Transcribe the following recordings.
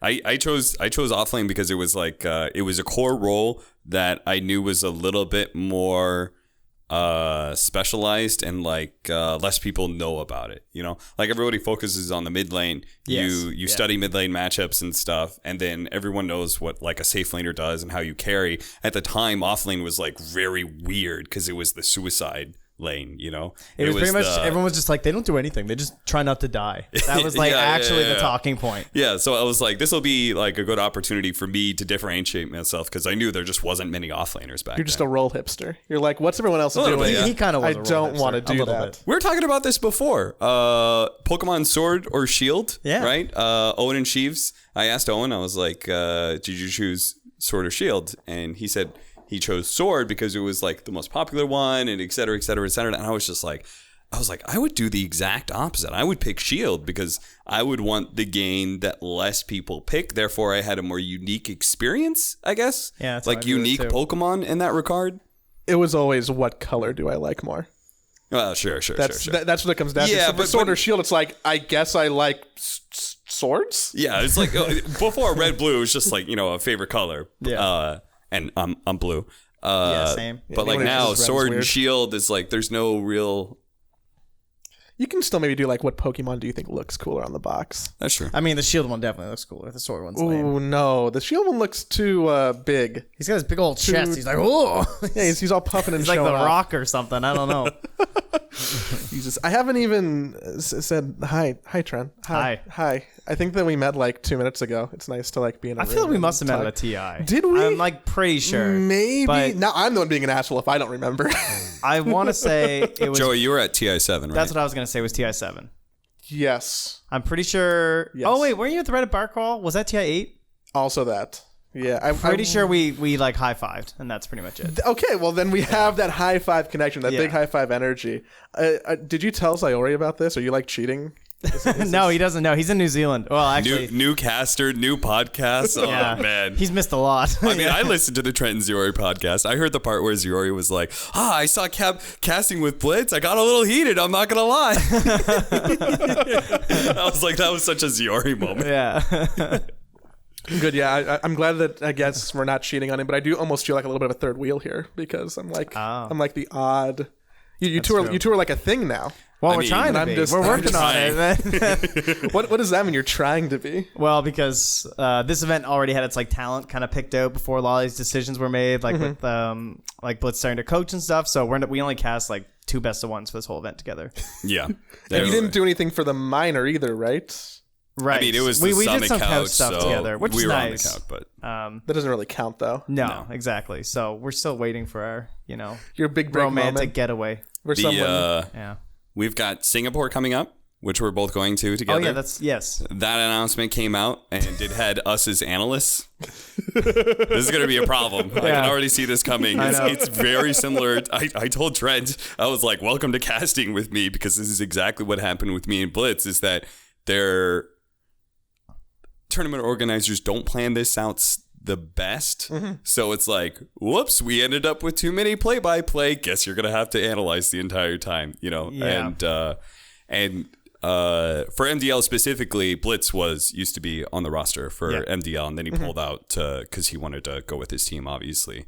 I chose offlane because it was like it was a core role that I knew was a little bit more specialized and like less people know about it. You know, like everybody focuses on the mid lane. You study mid lane matchups and stuff, and then everyone knows what like a safe laner does and how you carry. At the time, offlane was like very weird because it was the suicide lane, you know. It was pretty much everyone was just like, they don't do anything, they just try not to die. That was like the talking point. Yeah, so I was like, this will be like a good opportunity for me to differentiate myself because I knew there just wasn't many offlaners back You're just a role hipster. You're like, what's everyone else doing? He kind of was. I don't want to do that. We were talking about this before. Pokemon Sword or Shield, right? Owen and Sheaves. I asked Owen, I was like, did you choose Sword or Shield? And he said he chose Sword because it was like the most popular one and et cetera, et cetera, et cetera. And I was like, I would do the exact opposite. I would pick Shield because I would want the game that less people pick. Therefore, I had a more unique experience, I guess. Yeah, like unique Pokemon in that regard. It was always, what color do I like more? Well, sure. That's what it comes down to. So but Sword or Shield, it's like, I guess I like swords? Yeah, it's like before Red Blue was just like, you know, a favorite color. Yeah. And I'm blue. Same. But like now, Sword and Shield is like, there's no real... You can still maybe do like, what Pokemon do you think looks cooler on the box? That's true. I mean, the Shield one definitely looks cooler. The Sword one's lame. Oh no, the Shield one looks too big. He's got his big old chest. He's like, oh, yeah, he's all puffing and he's like the off. Rock or something. I don't know. Jesus, I haven't even said hi, Trent. Hi. I think that we met like 2 minutes ago. It's nice to like be in a room. I feel like we must have met at a TI. Did we? I'm like pretty sure. Maybe. But now I'm the one being an asshole if I don't remember. I want to say it was... Joey, you were at TI7, right? That's what I was going to say, was TI7. Yes. I'm pretty sure... Yes. Oh, wait, weren't you at the Reddit bar crawl? Was that TI8? Also that. Yeah. I'm pretty sure we like high-fived, and that's pretty much it. Okay, well then we have that high-five connection, that big high-five energy. Did you tell Sayori about this? Are you like cheating? No, he doesn't know. He's in New Zealand. Well, actually... New caster, new podcast. Oh, man. He's missed a lot. I mean, I listened to the Trent and Ziori podcast. I heard the part where Ziori was like, I saw Cap casting with Blitz. I got a little heated. I'm not going to lie. I was like, that was such a Ziori moment. Yeah. Good, yeah. I'm glad that I guess we're not cheating on him, but I do almost feel like a little bit of a third wheel here because I'm like the odd... You two are like a thing now. Well, we're trying to be. We're working on it. What does that mean? You're trying to be? Well, because this event already had its like talent kind of picked out before a lot of these decisions were made, like with like Blitz starting to coach and stuff. So we only cast like 2 best of ones for this whole event together. Yeah, and you didn't do anything for the minor either, right? Right. I mean, it was we the did some couch stuff so together, which we is were nice. on the couch, but that doesn't really count though. No, exactly. So we're still waiting for our, your big break romantic moment. getaway. We've got Singapore coming up, which we're both going to together. Oh yeah, yes. That announcement came out, and it had us as analysts. This is going to be a problem. I can already see this coming. It's very similar. I told Trent, I was like, welcome to casting with me, because this is exactly what happened with me and Blitz, is that their tournament organizers don't plan this out the best. So it's like, whoops, we ended up with too many play-by-play. Guess you're going to have to analyze the entire time, And for MDL specifically, Blitz used to be on the roster for MDL, and then he pulled out because he wanted to go with his team, obviously.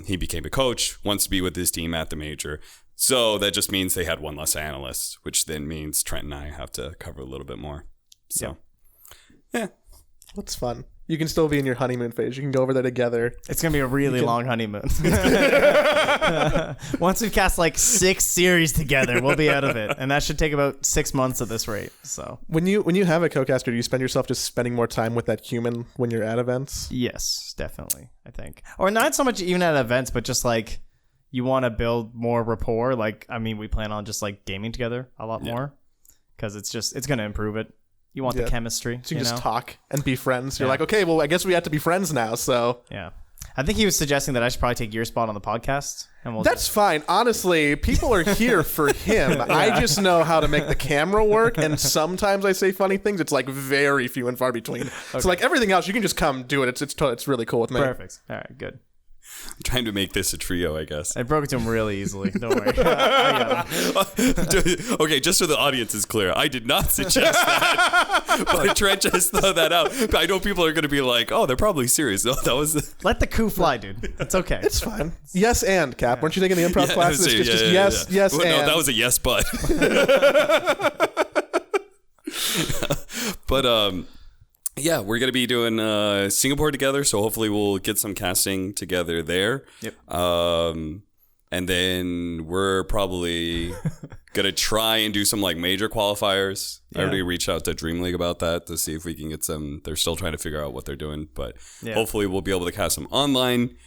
He became a coach, wants to be with his team at the major. So that just means they had one less analyst, which then means Trent and I have to cover a little bit more. So, yeah. That's fun. You can still be in your honeymoon phase. You can go over there together. It's going to be a really long honeymoon. Once we've cast like 6 series together, we'll be out of it. And that should take about 6 months at this rate. So when you have a co-caster, do you spend yourself just spending more time with that human when you're at events? Yes, definitely, I think. Or not so much even at events, but just like you want to build more rapport. Like, I mean, we plan on just like gaming together a lot more because it's going to improve it. You want the chemistry. So you can just talk and be friends. You're like, okay, well, I guess we have to be friends now. So yeah. I think he was suggesting that I should probably take your spot on the podcast. And That's fine. Honestly, people are here for him. I just know how to make the camera work. And sometimes I say funny things. It's like very few and far between. So like everything else, you can just come do it. It's really cool with me. Perfect. All right, good. I'm trying to make this a trio, I guess. I broke it to him really easily. Don't worry. I got him. Okay, just so the audience is clear, I did not suggest that. But Trent just throw that out. I know people are going to be like, oh, they're probably serious. No, that was... Let the coup fly, dude. It's okay. It's fine. Yes and, Cap. Weren't you taking the improv classes? It's just yes well, and. No, that was a yes, but. But, yeah, we're going to be doing Singapore together, so hopefully we'll get some casting together there. Yep. And then we're probably going to try and do some like major qualifiers. Yeah. I already reached out to Dream League about that to see if we can get some. They're still trying to figure out what they're doing, but hopefully we'll be able to cast some online.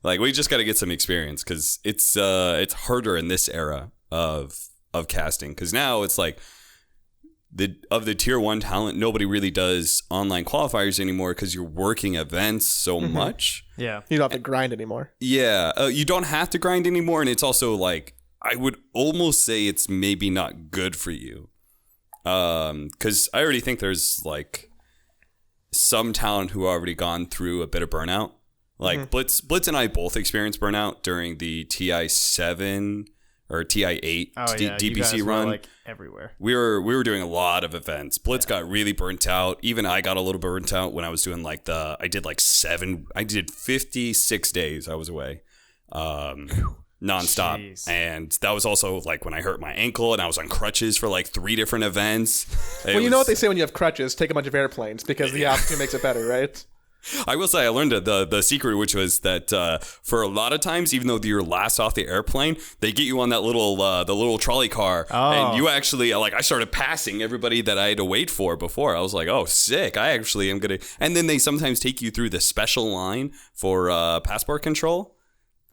Like we just got to get some experience because it's harder in this era of casting because now it's like the tier 1 talent, nobody really does online qualifiers anymore because you're working events so much. Yeah. You don't have to grind anymore. Yeah. You don't have to grind anymore. And it's also like, I would almost say it's maybe not good for you. Because I already think there's like some talent who already gone through a bit of burnout. Like Blitz and I both experienced burnout during the TI-7 or TI-8 DPC run. Like everywhere. We were doing a lot of events. Blitz got really burnt out. Even I got a little burnt out when I was doing like I did 56 days I was away. Nonstop. Jeez. And that was also like when I hurt my ankle and I was on crutches for like 3 different events. Well, you know what they say when you have crutches? Take a bunch of airplanes because the altitude makes it better, right? I will say I learned the secret, which was that for a lot of times, even though you're last off the airplane, they get you on that the little trolley car, and you actually I started passing everybody that I had to wait for before. I was like, oh, sick! I actually am gonna. And then they sometimes take you through the special line for passport control.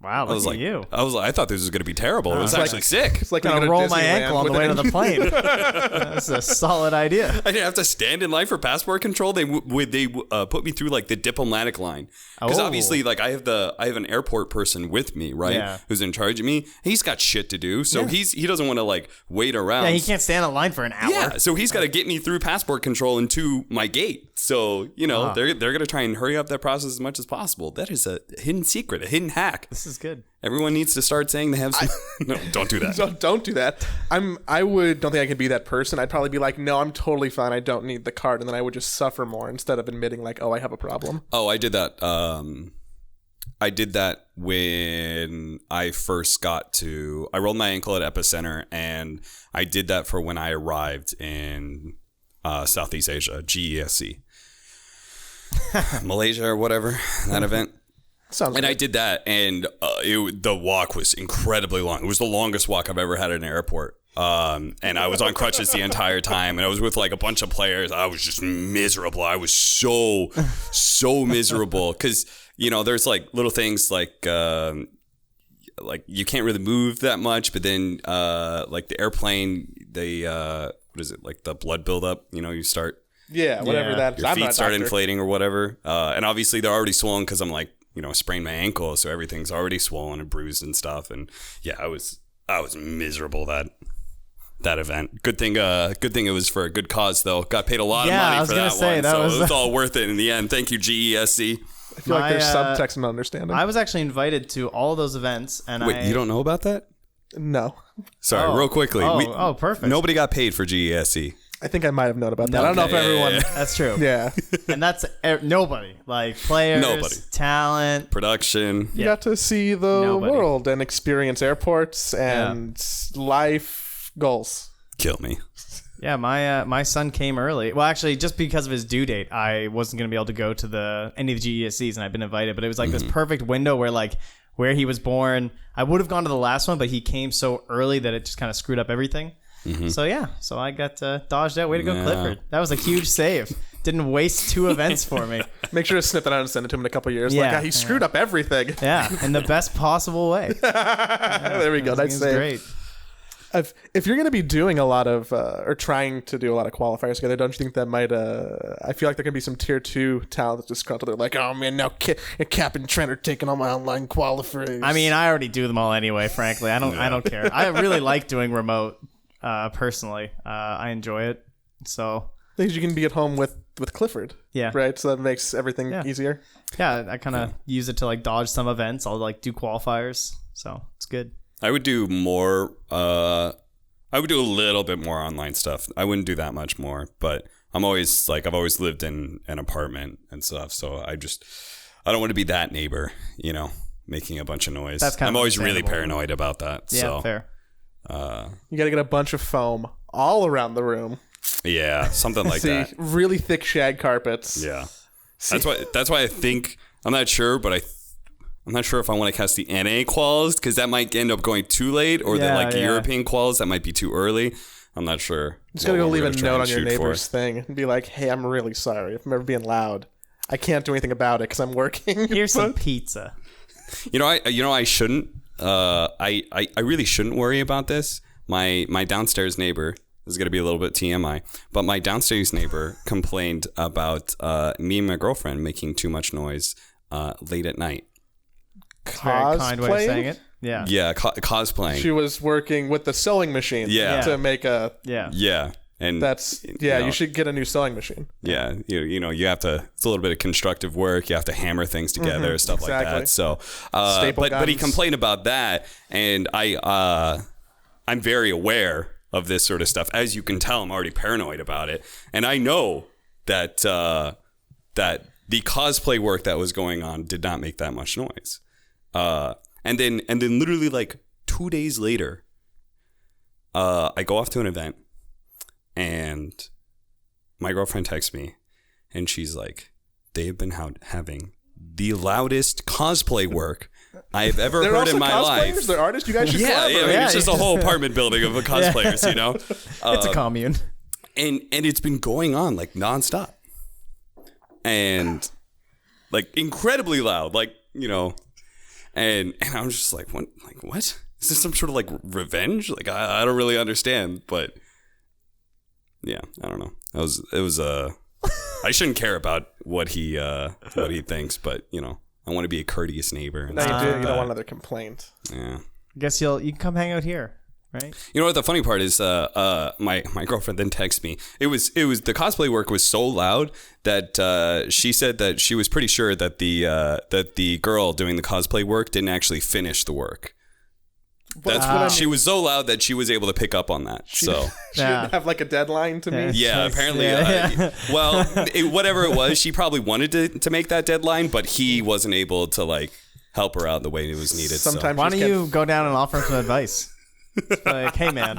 Wow, look at you. I thought this was going to be terrible. It was actually sick. It's like going to roll my ankle on the way to the plane. That's a solid idea. I didn't have to stand in line for passport control. They put me through like the diplomatic line. Because obviously like I have an airport person with me, right? Yeah. Who's in charge of me. He's got shit to do. So he doesn't want to like wait around. Yeah, he can't stand in line for an hour. Yeah, so he's got to get me through passport control and to my gate. So, they're going to try and hurry up that process as much as possible. That is a hidden secret, a hidden hack. This is good. Everyone needs to start saying they have some... No, don't do that. Don't do that. Don't think I could be that person. I'd probably be like, no, I'm totally fine. I don't need the card. And then I would just suffer more instead of admitting like, oh, I have a problem. Oh, I did that. I did that when I first got to... I rolled my ankle at Epicenter, and I did that for when I arrived in Southeast Asia, GESC. Malaysia or whatever, that event. I did that, and the walk was incredibly long. It was the longest walk I've ever had at an airport. And I was on crutches the entire time, and I was with like a bunch of players. I was just miserable. I was so miserable because, there's like little things like you can't really move that much, but then like the airplane, what is it, like the blood buildup, you start... Yeah, whatever that is. Your feet start inflating or whatever. And obviously they're already swollen because I'm like, sprained my ankle. So everything's already swollen and bruised and stuff. And yeah, I was miserable that event. Good thing it was for a good cause though. Got paid a lot of money for that one. So it was all worth it in the end. Thank you, GESC. I feel like there's subtext I'm not understanding. I was actually invited to all of those events. And Wait, you don't know about that? No. Sorry, real quickly. Perfect. Nobody got paid for GESC. I think I might have known about that. I don't know if everyone... That's true. Yeah. And that's nobody. Like players, talent, production. You got to see the world and experience airports and life goals. Kill me. Yeah, my son came early. Well, actually, just because of his due date, I wasn't going to be able to go to any of the GESCs, and I've been invited. But it was like this perfect window where he was born. I would have gone to the last one, but he came so early that it just kind of screwed up everything. So I got dodged out. Way to go, Clifford. That was a huge save. Didn't waste 2 events for me. Make sure to snip it out and send it to him in a couple years. Yeah, he screwed up everything. Yeah, in the best possible way. There we go. Nice save. Great. If you're going to be doing a lot of, or trying to do a lot of qualifiers together, don't you think that might, I feel like there can be some tier 2 talent that's disgruntled. They're like, oh man, now Cap and Trent are taking all my online qualifiers. I mean, I already do them all anyway, frankly. I don't care. I really like doing remote. Personally, I enjoy it. So things you can be at home with with Clifford. Yeah. Right. So that makes everything easier. Yeah, I kind of use it to like dodge some events. I'll like do qualifiers, so it's good. I would do more. I would do a little bit more online stuff. I wouldn't do that much more, but I've always lived in an apartment and stuff, so I don't want to be that neighbor, making a bunch of noise. I'm always really paranoid about that. Yeah, so. fair. You got to get a bunch of foam all around the room. Yeah, something like that. Really thick shag carpets. Yeah, that's why I think I'm not sure, but I'm not sure if I want to cast the NA quals because that might end up going too late, or the European quals that might be too early. I'm not sure. Just gotta go leave a note on your neighbor's thing and be like, "Hey, I'm really sorry if I'm ever being loud. I can't do anything about it because I'm working. Here's some pizza." I shouldn't. I really shouldn't worry about this. My downstairs neighbor. This is going to be a little bit TMI, but my downstairs neighbor complained about me and my girlfriend making too much noise late at night. Very kind way of saying it. Yeah. Yeah, cosplaying. She was working with the sewing machine to make a... Yeah. And that's... Yeah, you should get a new sewing machine. Yeah. You have to... It's a little bit of constructive work. You have to hammer things together, stuff like that. So, but he complained about that, and I'm very aware of this sort of stuff. As you can tell, I'm already paranoid about it. And I know that that the cosplay work that was going on did not make that much noise. And then literally like 2 days later, I go off to an event and my girlfriend texts me and she's like, they've been having the loudest cosplay work I've ever heard in my life. They're artists. You guys should collaborate. Yeah, it's just a whole apartment building of cosplayers, It's a commune. And it's been going on like nonstop. And like incredibly loud, and I'm just like, what? Like, what? Is this some sort of like revenge? Like, I don't really understand, but yeah, I don't know. It was I shouldn't care about what he thinks, but I want to be a courteous neighbor. And no, you do. You don't want another complaint. Yeah. I guess you can come hang out here, right? You know what the funny part is? My girlfriend then texted me. It was the cosplay work was so loud that she said that she was pretty sure that the girl doing the cosplay work didn't actually finish the work. That's what she was so loud that she was able to pick up on that. She didn't have like a deadline to meet. Yeah, apparently. Whatever it was, she probably wanted to make that deadline, but he wasn't able to like help her out the way it was needed. Sometimes why don't you go down and offer him some advice? Like, hey man,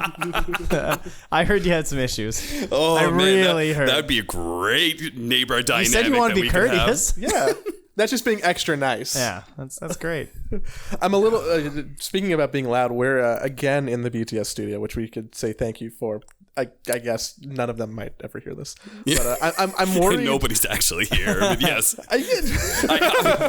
I heard you had some issues. Oh, I really heard. That would be a great neighbor dynamic. You said you want to be courteous. Yeah. That's just being extra nice. Yeah, that's great. I'm a little... speaking about being loud, we're again in the BTS studio, which we could say thank you for. I guess none of them might ever hear this. But I'm worried... Nobody's actually here, but yes.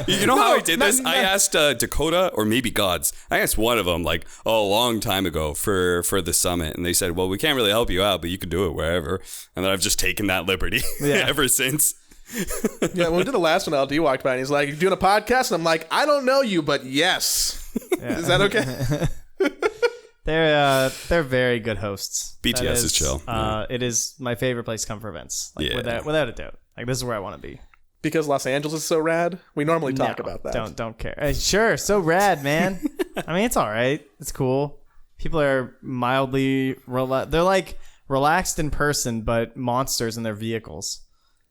You know how I did this? I asked Dakota, or maybe Gods. I asked one of them like a long time ago for the summit, and they said, well, we can't really help you out, but you can do it wherever. And then I've just taken that liberty ever since. Yeah, when we did the last one, LD walked by and he's like, "You doing a podcast?" And I'm like, "I don't know you, but yes." Yeah. Is that okay? They're very good hosts. BTS is chill. It is my favorite place to come for events. Like, without a doubt. Like, this is where I want to be. Because Los Angeles is so rad. We normally talk about that. Don't care. Sure, so rad, man. I mean, it's all right. It's cool. People are mildly they're like relaxed in person, but monsters in their vehicles.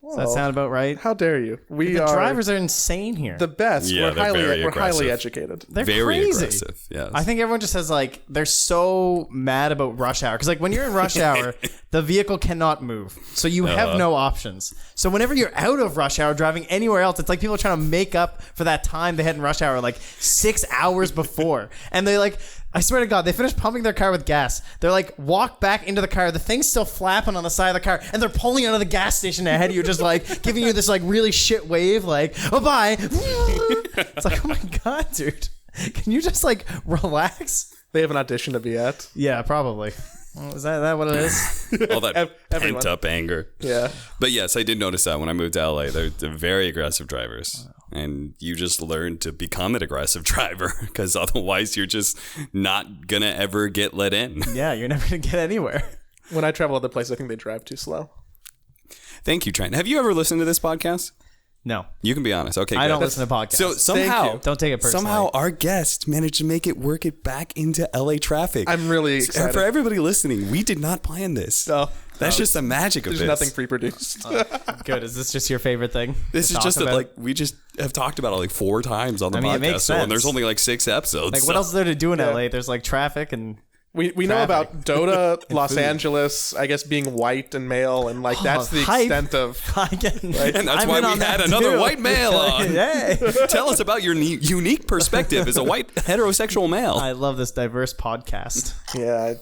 Does that sound about right? How dare you? The drivers are insane here. The best. Yeah, we're highly educated. They're very crazy. Aggressive. Yes. I think everyone just has like they're so mad about rush hour because like when you're in rush hour, the vehicle cannot move, so you have no options. So whenever you're out of rush hour driving anywhere else, it's like people are trying to make up for that time they had in rush hour like 6 hours before, and they like. I swear to God, they finished pumping their car with gas. They're like, walk back into the car. The thing's still flapping on the side of the car. And they're pulling out of the gas station ahead of you, just like giving you this like really shit wave, like, oh, bye. It's like, oh my God, dude. Can you just like relax? They have an audition to be at. Yeah, probably. Well, is that what it is? All that pent up anger. Yeah. But yes, I did notice that when I moved to LA. They're very aggressive drivers. And you just learn to become an aggressive driver because otherwise you're just not going to ever get let in. Yeah, you're never going to get anywhere. When I travel other places, I think they drive too slow. Thank you, Trent. Have you ever listened to this podcast? No. You can be honest. Okay, I good. don't listen to podcasts. So somehow, don't take it personally. Somehow our guest managed to work it back into LA traffic. I'm really excited. For everybody listening, we did not plan this. No. That's just the magic of this. There's nothing pre-produced. Good. Is this just your favorite thing? This is just we just have talked about it like 4 times on the podcast. It makes sense. And there's only like 6 episodes. Like, what else is there to do in LA? There's like traffic and we know about Dota, Los Angeles, I guess being white and male, and like that's the extent of. And that's why we had another white male on. Hey. Tell us about your unique perspective as a white heterosexual male. I love this diverse podcast. Yeah,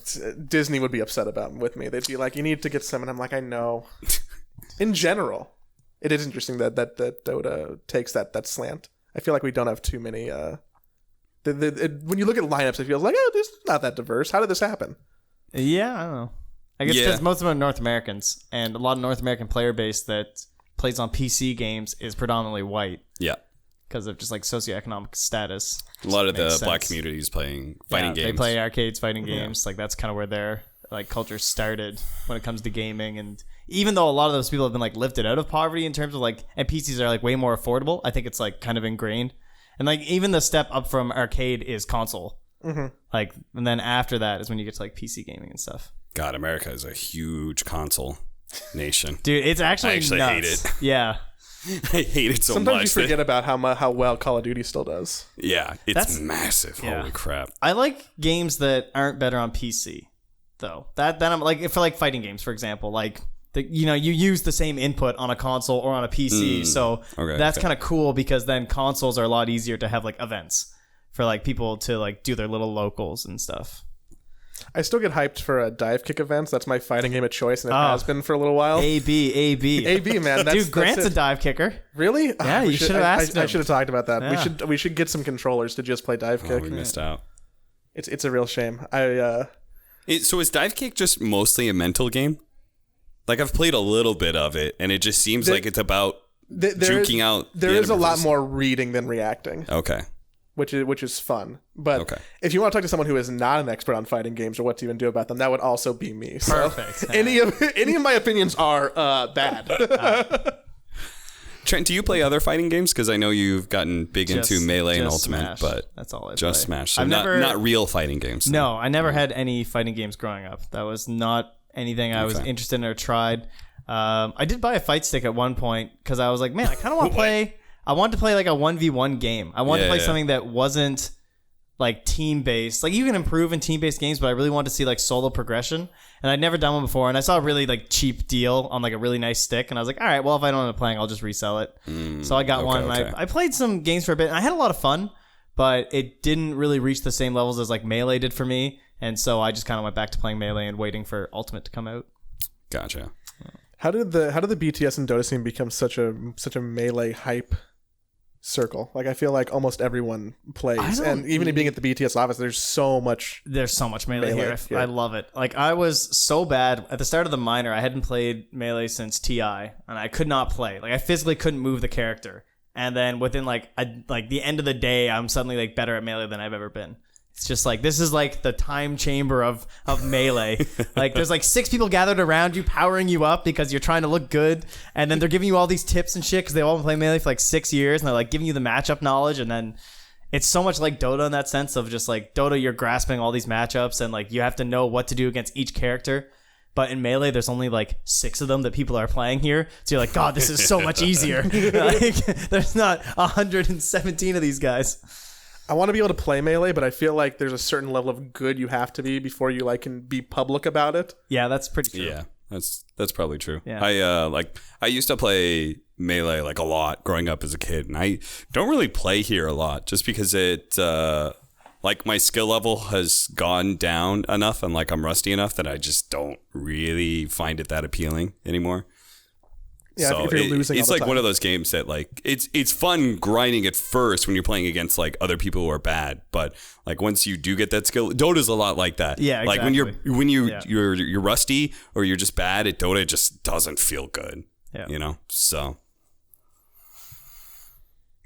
Disney would be upset with me. They'd be like, "You need to get some," and I'm like, "I know." In general, it is interesting that Dota takes that slant. I feel like we don't have too many. When you look at lineups, it feels like, this is not that diverse. How did this happen? Yeah, I don't know. I guess because most of them are North Americans, and a lot of North American player base that plays on PC games is predominantly white. Yeah. Because of just like socioeconomic status. A lot of the black communities playing fighting games. They play arcades, fighting games. Like that's kind of where their like culture started when it comes to gaming. And even though a lot of those people have been like lifted out of poverty in terms of like, and PCs are like way more affordable, I think it's like kind of ingrained. And like even the step up from arcade is console. Mm-hmm. Like, and then after that is when you get to like PC gaming and stuff. God, America is a huge console nation. Dude, it's actually I actually nuts. hate it. Yeah. I hate it so much. Sometimes you forget about how well Call of Duty still does. Yeah, it's massive. Yeah. Holy crap. I like games that aren't better on PC, though. That I'm like, for like fighting games, for example, like you use the same input on a console or on a PC, so that's kind of cool because then consoles are a lot easier to have like events for like people to like do their little locals and stuff. I still get hyped for dive kick events. That's my fighting game of choice, and it has been for a little while. AB, man. Dude, Grant's a dive kicker. Really? Yeah, you should have asked him. I should have talked about that. Yeah. We should get some controllers to just play dive kick. We missed out. It's a real shame. So is dive kick just mostly a mental game? Like I've played a little bit of it, and it just seems like it's about juking out. There is a lot more reading than reacting. Okay. Which is fun. But if you want to talk to someone who is not an expert on fighting games or what to even do about them, that would also be me. Perfect. So any of my opinions are bad. Trent, do you play other fighting games? Because I know you've gotten big into Melee and Ultimate, Smash. but that's all I just play. Smash. So not real fighting games. No, I never had any fighting games growing up. That was not anything I was interested in or tried. I did buy a fight stick at one point because I was like, man, I kind of want to play. I wanted to play like a 1v1 game. I wanted to play something that wasn't like team based. Like you can improve in team based games, but I really wanted to see like solo progression. And I'd never done one before. And I saw a really like cheap deal on like a really nice stick. And I was like, all right, well, if I don't end up playing, I'll just resell it. So I got one. And I played some games for a bit. And I had a lot of fun, but it didn't really reach the same levels as like Melee did for me. And so I just kind of went back to playing Melee and waiting for Ultimate to come out. Gotcha. How did the BTS and Dota scene become such a Melee hype circle? Like I feel like almost everyone plays, and even being at the BTS office, there's so much Melee here. I love it. Like I was so bad at the start of the minor. I hadn't played Melee since TI, and I could not play. Like I physically couldn't move the character. And then within like the end of the day, I'm suddenly like better at Melee than I've ever been. It's just like, this is like the time chamber of Melee. Like there's like 6 people gathered around you, powering you up because you're trying to look good. And then they're giving you all these tips and shit because they've all been playing Melee for like 6 years. And they're like giving you the matchup knowledge. And then it's so much like Dota in that sense of just like Dota, you're grasping all these matchups and like you have to know what to do against each character. But in Melee, there's only like 6 of them that people are playing here. So you're like, God, this is so much easier. Like, there's not 117 of these guys. I want to be able to play Melee, but I feel like there's a certain level of good you have to be before you like can be public about it. Yeah, that's pretty true. Yeah, that's probably true. Yeah. I used to play Melee like a lot growing up as a kid, and I don't really play here a lot just because it like my skill level has gone down enough and like I'm rusty enough that I just don't really find it that appealing anymore. Yeah, so if you're losing it's all the like time. one of those games that like it's fun grinding at first when you're playing against like other people who are bad, but like once you do get that skill, Dota's a lot like that. Yeah, exactly. Like when you're rusty or you're just bad at Dota, it just doesn't feel good. Yeah. You know? So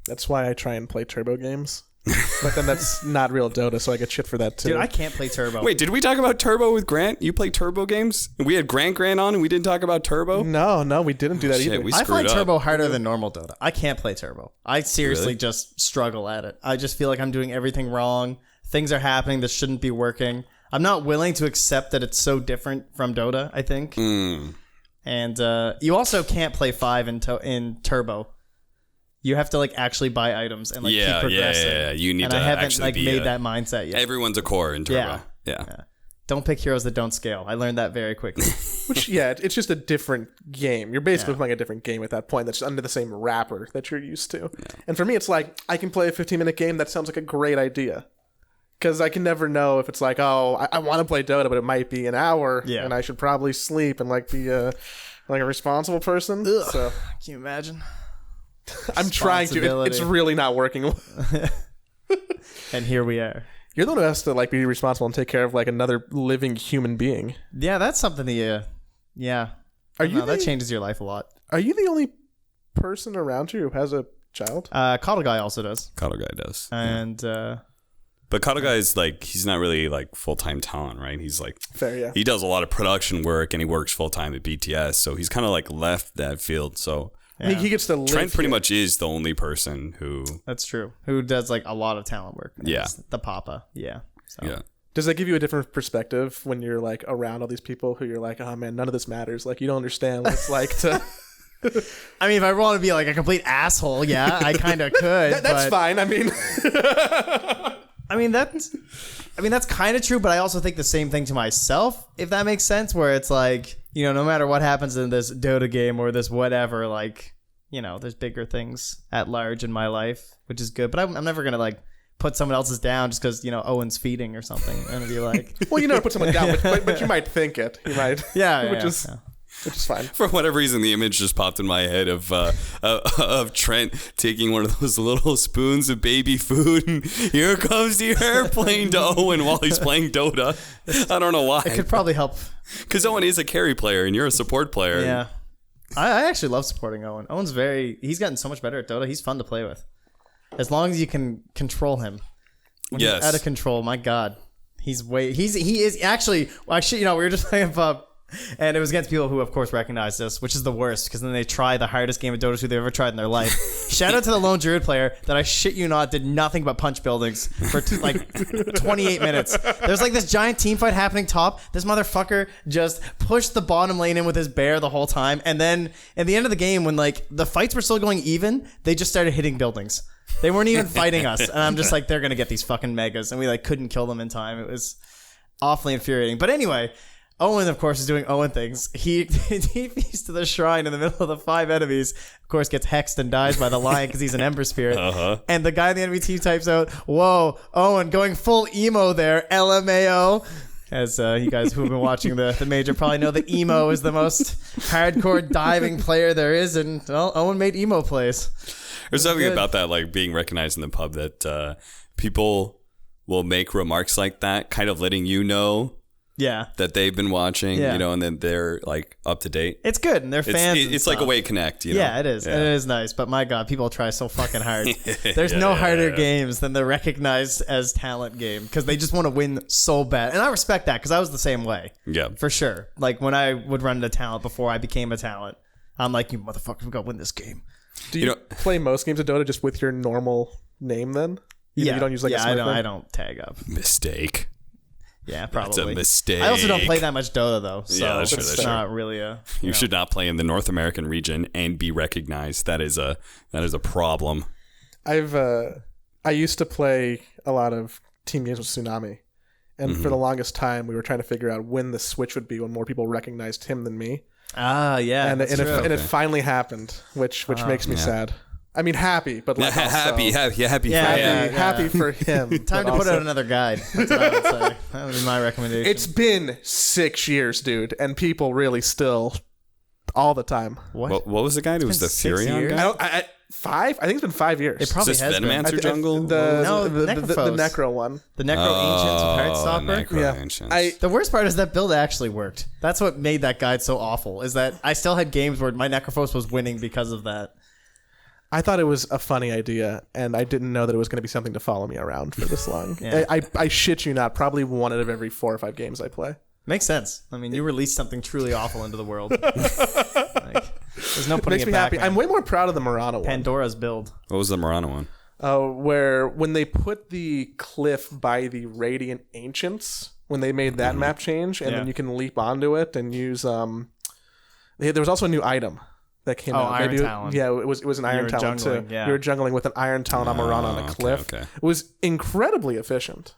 that's why I try and play turbo games But then that's not real Dota, so I get shit for that too. Dude, I can't play Turbo. Wait, did we talk about Turbo with Grant? You play Turbo games? We had Grant on and we didn't talk about Turbo? No, we didn't do that either. I find Turbo harder than normal Dota. I can't play Turbo. I seriously just struggle at it. I just feel like I'm doing everything wrong. Things are happening that shouldn't be working. I'm not willing to accept that it's so different from Dota, I think. And you also can't play 5 in Turbo. You have to like actually buy items and like keep progressing. Yeah. You need and to I haven't actually like be made that mindset yet. Everyone's a core in Turbo. Yeah. Don't pick heroes that don't scale. I learned that very quickly. Which, it's just a different game. You're basically playing a different game at that point that's under the same wrapper that you're used to. Yeah. And for me, it's like, I can play a 15-minute game. That sounds like a great idea. Because I can never know if it's like, oh, I want to play Dota, but it might be an hour, and I should probably sleep and like be like a responsible person. Ugh. So can you imagine? I'm trying to. It's really not working. And here we are. You're the one who has to like be responsible and take care of like another living human being. Yeah, that's something that that changes your life a lot. Are you the only person around you who has a child? Coddle Guy also does. Coddle Guy does. And but Coddle Guy is like, he's not really like full-time talent, right? He's like, fair, yeah. He does a lot of production work and he works full-time at BTS, so he's kind of like left that field. So he gets to live Trent pretty here. much is the only person who... That's true. Who does like a lot of talent work. Yeah. The Papa. Yeah. So. Yeah. Does that give you a different perspective when you're like around all these people who you're like, oh man, none of this matters. Like you don't understand what it's like to... I mean, if I want to be like a complete asshole, yeah, I kind of could. That's fine. I mean, that's kind of true, but I also think the same thing to myself, if that makes sense, where it's like, you know, no matter what happens in this Dota game or this whatever, like, you know, there's bigger things at large in my life, which is good. But I'm never going to, like, put someone else's down just because, you know, Owen's feeding or something. And be like... Well, you never put someone down, but you might think it. You might. Which is fine. For whatever reason, the image just popped in my head of Trent taking one of those little spoons of baby food, and here comes the airplane to Owen while he's playing Dota. I don't know why. It could probably help. Because Owen is a carry player, and you're a support player. Yeah. I actually love supporting Owen. He's gotten so much better at Dota. He's fun to play with. As long as you can control him. When he's out of control, my God. He is actually, you know, we were just playing about... And it was against people who, of course, recognize this, which is the worst, because then they try the hardest game of Dota 2 they've ever tried in their life. Shout out to the lone druid player that I shit you not did nothing but punch buildings for 28 minutes. There's like this giant team fight happening top. This motherfucker just pushed the bottom lane in with his bear the whole time. And then at the end of the game, when like the fights were still going even, they just started hitting buildings. They weren't even fighting us. And I'm just like, they're going to get these fucking megas. And we like couldn't kill them in time. It was awfully infuriating. But anyway... Owen, of course, is doing Owen things. He feeds to the shrine in the middle of the 5 enemies. Of course, gets hexed and dies by the lion because he's an Ember Spirit. And the guy in the enemy team types out, "Whoa, Owen, going full emo there, LMAO." As you guys who've been watching the Major probably know that emo is the most hardcore diving player there is. And, well, Owen made emo plays. There's something about that, like, being recognized in the pub that people will make remarks like that, kind of letting you know that they've been watching, you know, and then they're like up to date. It's good, and they're fans. It's like a way to connect, you know? Yeah, it is. Yeah. It is nice, but my God, people try so fucking hard. There's no harder games than the recognized as talent game, because they just want to win so bad. And I respect that, because I was the same way. Yeah. For sure. Like when I would run into talent before I became a talent, I'm like, you motherfuckers, we gotta win this game. Do you play most games of Dota just with your normal name then? You don't use like a Smurf name? I don't tag up. Mistake. Yeah, probably. That's a mistake. I also don't play that much Dota, though. So that's not really a... You should not play in the North American region and be recognized. That is a problem. I used to play a lot of team games with Tsunami. And for the longest time, we were trying to figure out when the switch would be when more people recognized him than me. Ah, yeah. And it finally happened, which makes me sad. I mean, happy, but like happy for him. Time to put out another guide. That's what I would say. That would be my recommendation. It's been 6 years, dude, and people really still all the time. What was the guide? It was the Furion guide? 5? I think it's been 5 years. It probably has been. Venomancer Jungle? The Necro one. The Necro Ancients with Heartstopper? The worst part is that build actually worked. That's what made that guide so awful, is that I still had games where my Necrophos was winning because of that. I thought it was a funny idea, and I didn't know that it was going to be something to follow me around for this long. Yeah. I shit you not, probably 1 out of every 4 or 5 games I play. Makes sense. I mean, you released something truly awful into the world. Like, there's no putting Makes it me back. happy. Man. I'm way more proud of the Murano one. Pandora's build. What was the Murano one? Where when they put the cliff by the Radiant Ancients, when they made that map change, and then you can leap onto it and use there was also a new item that came out. Iron Talon. Yeah, it was an Iron Talon too. Yeah. You were jungling with an Iron Talon on Murano on a cliff. Okay. It was incredibly efficient.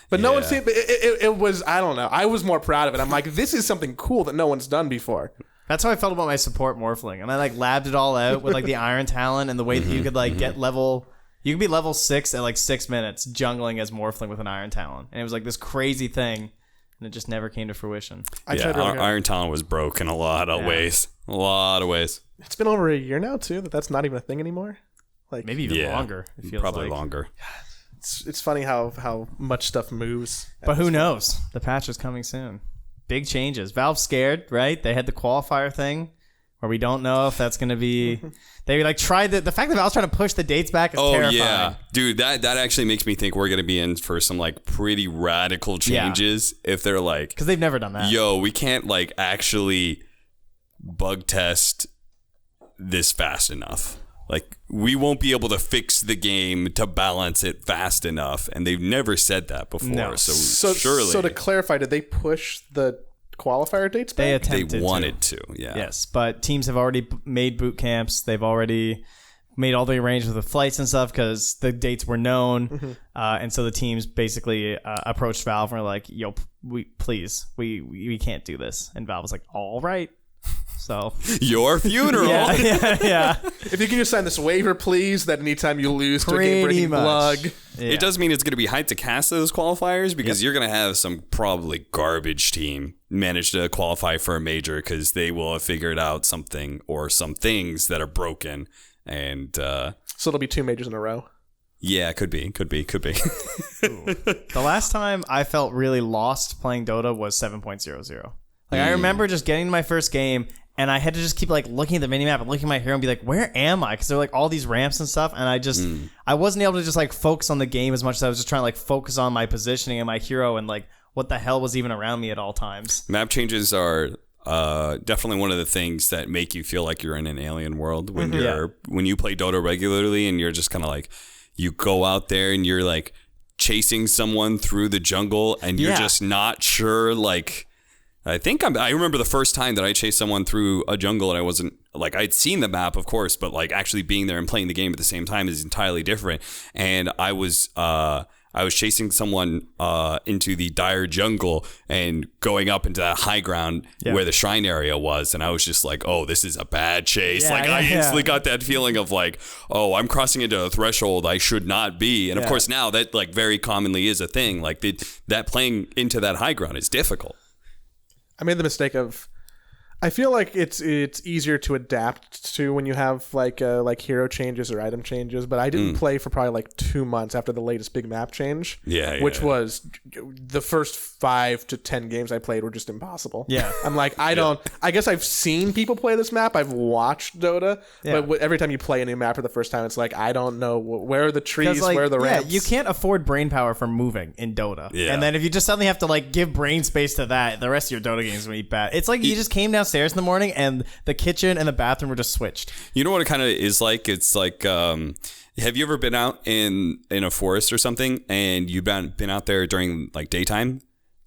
But no one seemed it was, I don't know. I was more proud of it. I'm like, this is something cool that no one's done before. That's how I felt about my support Morphling. And I like labbed it all out with like the Iron Talon and the way that you could like get level. You could be level 6 at like 6 minutes jungling as Morphling with an Iron Talon. And it was like this crazy thing. And it just never came to fruition. Iron Talon was broke in a lot of ways. A lot of ways. It's been over a year now too that's not even a thing anymore. Like Maybe even longer. It feels probably like. longer. It's funny how much stuff moves. But who knows? The patch is coming soon. Big changes. Valve's scared, right? They had the qualifier thing where we don't know if that's going to be... They like tried the fact that Valve's trying to push the dates back is terrifying. Yeah. Dude, that actually makes me think we're going to be in for some like pretty radical changes if they're like... Because they've never done that. Yo, we can't like actually bug test this fast enough. Like, we won't be able to fix the game to balance it fast enough. And they've never said that before. No. So surely... So to clarify, did they push the qualifier dates back? They attempted wanted to, yeah. Yes, but teams have already made boot camps. They've already made all the arrangements with flights and stuff because the dates were known. And so the teams basically approached Valve and were like, yo, we can't do this. And Valve was like, all right. So your funeral. yeah. If you can just sign this waiver, please, that anytime you lose to a game-breaking plug. Yeah. It does mean it's going to be hyped to cast those qualifiers because you're going to have some probably garbage team manage to qualify for a major because they will have figured out something or some things that are broken. And so it'll be 2 majors in a row. Yeah, could be. The last time I felt really lost playing Dota was 7.00. Like I remember just getting to my first game and I had to just keep like looking at the minimap and looking at my hero and be like, where am I? Because there are like all these ramps and stuff. And I just, I wasn't able to just like focus on the game as much as I was just trying to like focus on my positioning and my hero and like what the hell was even around me at all times. Map changes are definitely one of the things that make you feel like you're in an alien world when when you play Dota regularly and you're just kind of like, you go out there and you're like chasing someone through the jungle and you're just not sure like... I remember the first time that I chased someone through a jungle and I wasn't like, I'd seen the map, of course, but like actually being there and playing the game at the same time is entirely different. And I was chasing someone into the dire jungle and going up into that high ground where the shrine area was. And I was just like, oh, this is a bad chase. I instantly got that feeling of like, oh, I'm crossing into a threshold I should not be. And of course now that like very commonly is a thing. Like that playing into that high ground is difficult. I made the mistake of, I feel like it's easier to adapt to when you have like hero changes or item changes, but I didn't play for probably like 2 months after the latest big map change. Which was the first 5 to 10 games I played were just impossible. Yeah. I'm like, I guess I've seen people play this map. I've watched Dota, but every time you play a new map for the first time, it's like, I don't know where are the trees, like, where are the ramps. You can't afford brain power for moving in Dota. Yeah. And then if you just suddenly have to like give brain space to that, the rest of your Dota games will be bad. It's like you just came downstairs in the morning and the kitchen and the bathroom were just switched. You know what it kind of is like? It's like, have you ever been out in a forest or something and you've been out there during like daytime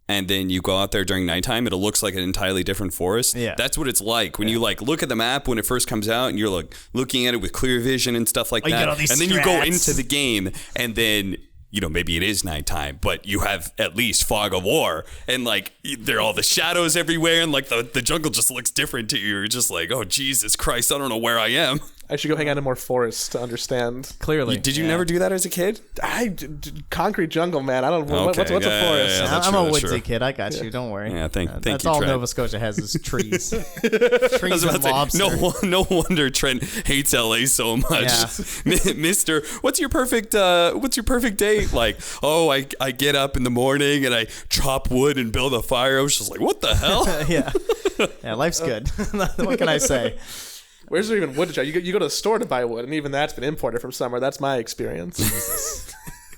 and then you go out there during nighttime? It looks like an entirely different forest. Yeah. That's what it's like when you like look at the map when it first comes out and you're like looking at it with clear vision and stuff like that. And then you go into the game and then, you know, maybe it is nighttime, but you have at least fog of war and like there are all the shadows everywhere and like the jungle just looks different to you. You're just like, oh, Jesus Christ, I don't know where I am. I should go hang out in more forests to understand. Clearly. Did you never do that as a kid? Concrete jungle, man. I don't know. What's a forest? Yeah, I'm a woodsy kid. I got you. Don't worry. Yeah, thank that's you, all Trent. Nova Scotia has is trees. Trees and lobster. No wonder Trent hates LA so much. Yeah. Mister, what's your perfect day? Like, oh, I get up in the morning and I chop wood and build a fire. I was just like, what the hell? Yeah, life's good. What can I say? Where's there even wood to chop? You go to the store to buy wood, and even that's been imported from somewhere. That's my experience.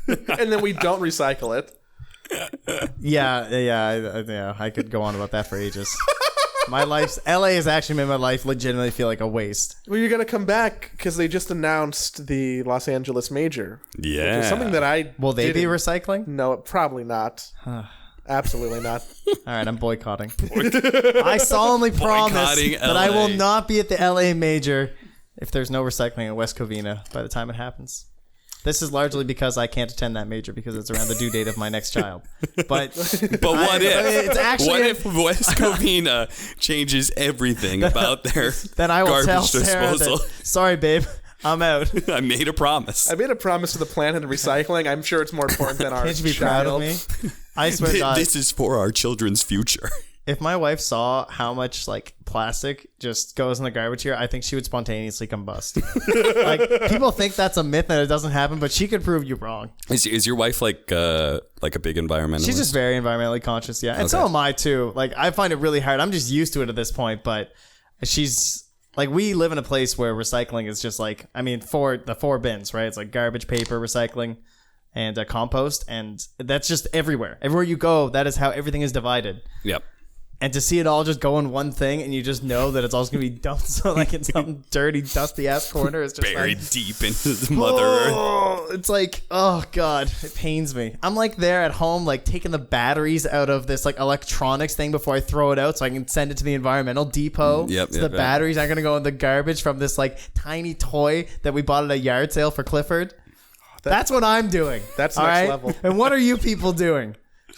And then we don't recycle it. Yeah. I could go on about that for ages. LA has actually made my life legitimately feel like a waste. Well, you're gonna come back because they just announced the Los Angeles Major. Yeah, which is something that I will they be recycling? No, probably not. Absolutely not. All right, I'm boycotting. I solemnly promise that I will not be at the LA Major if there's no recycling at West Covina by the time it happens. This is largely because I can't attend that major because it's around the due date of my next child. But what if West Covina changes everything about their then I will garbage tell Sarah disposal? Sorry, babe. I'm out. I made a promise. I made a promise to the planet and recycling. I'm sure it's more important than our Can't you be child. proud of me? I swear to God. This is for our children's future. If my wife saw how much like plastic just goes in the garbage here, I think she would spontaneously combust. Like people think that's a myth and it doesn't happen, but she could prove you wrong. Is your wife like a big environmentalist? She's just very environmentally conscious, yeah. And so am I too. Like I find it really hard. I'm just used to it at this point, but she's like, we live in a place where recycling is just like, I mean, the four bins, right? It's like garbage, paper, recycling, and compost, and that's just everywhere. Everywhere you go, that is how everything is divided. Yep. And to see it all just go in one thing, and you just know that it's all going to be dumped, so like in some dirty, dusty ass corner, is just buried like, deep into the Mother Earth. It's like, oh god, it pains me. I'm like there at home, like taking the batteries out of this like electronics thing before I throw it out, so I can send it to the environmental depot. The batteries aren't going to go in the garbage from this like tiny toy that we bought at a yard sale for Clifford. That's what I'm doing. That's next level. And what are you people doing?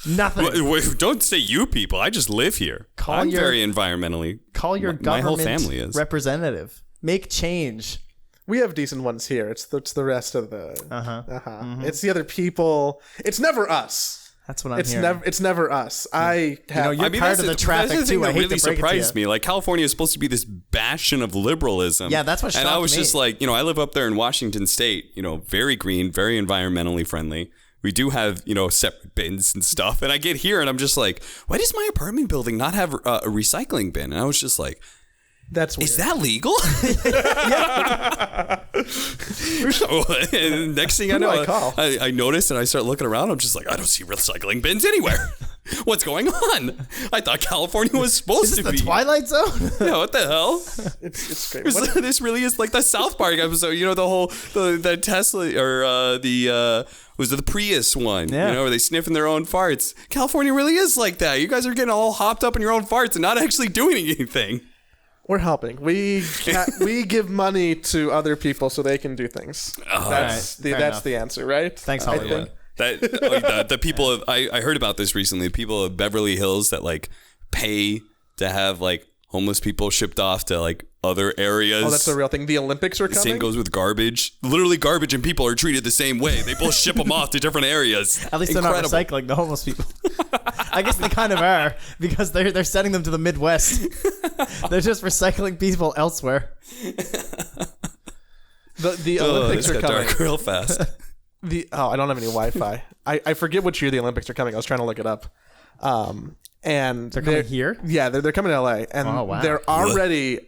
Nothing. Wait, don't say you people. I just live here. I'm very environmentally. Call your my whole government family is representative. Make change. We have decent ones here. It's the rest of the. Mm-hmm. It's the other people. It's never us. That's what I'm hearing. It's never us. You're part of the traffic that's the too. Thing I that hate really to break surprised it to you. me. Like California is supposed to be this bastion of liberalism. Yeah, that's what shocked me. And I was just like, I live up there in Washington State. Very green, very environmentally friendly. We do have, separate bins and stuff. And I get here and I'm just like, why does my apartment building not have a recycling bin? And I was just like, that's weird. Is that legal? And next thing I know, I notice and I start looking around. I'm just like, I don't see recycling bins anywhere. What's going on? I thought California was supposed to be the Twilight Zone. Yeah, what the hell? It's great. This really is like the South Park episode. The Tesla or was it the Prius one? Yeah. Where they sniffing their own farts. California really is like that. You guys are getting all hopped up in your own farts and not actually doing anything. We're helping. We give money to other people so they can do things. That's the answer, right? Thanks, Hollywood. The people of I heard about this recently. People of Beverly Hills that like pay to have like homeless people shipped off to like other areas. Oh, that's the real thing. The Olympics are coming. Same goes with garbage. Literally, garbage and people are treated the same way. They both ship them off to different areas. At least they're not recycling the homeless people. I guess they kind of are because they're sending them to the Midwest. They're just recycling people elsewhere. The Olympics are coming. Dark real fast. I don't have any Wi-Fi. I forget which year the Olympics are coming. I was trying to look it up. And they're coming here? Yeah, they're coming to LA. And they're already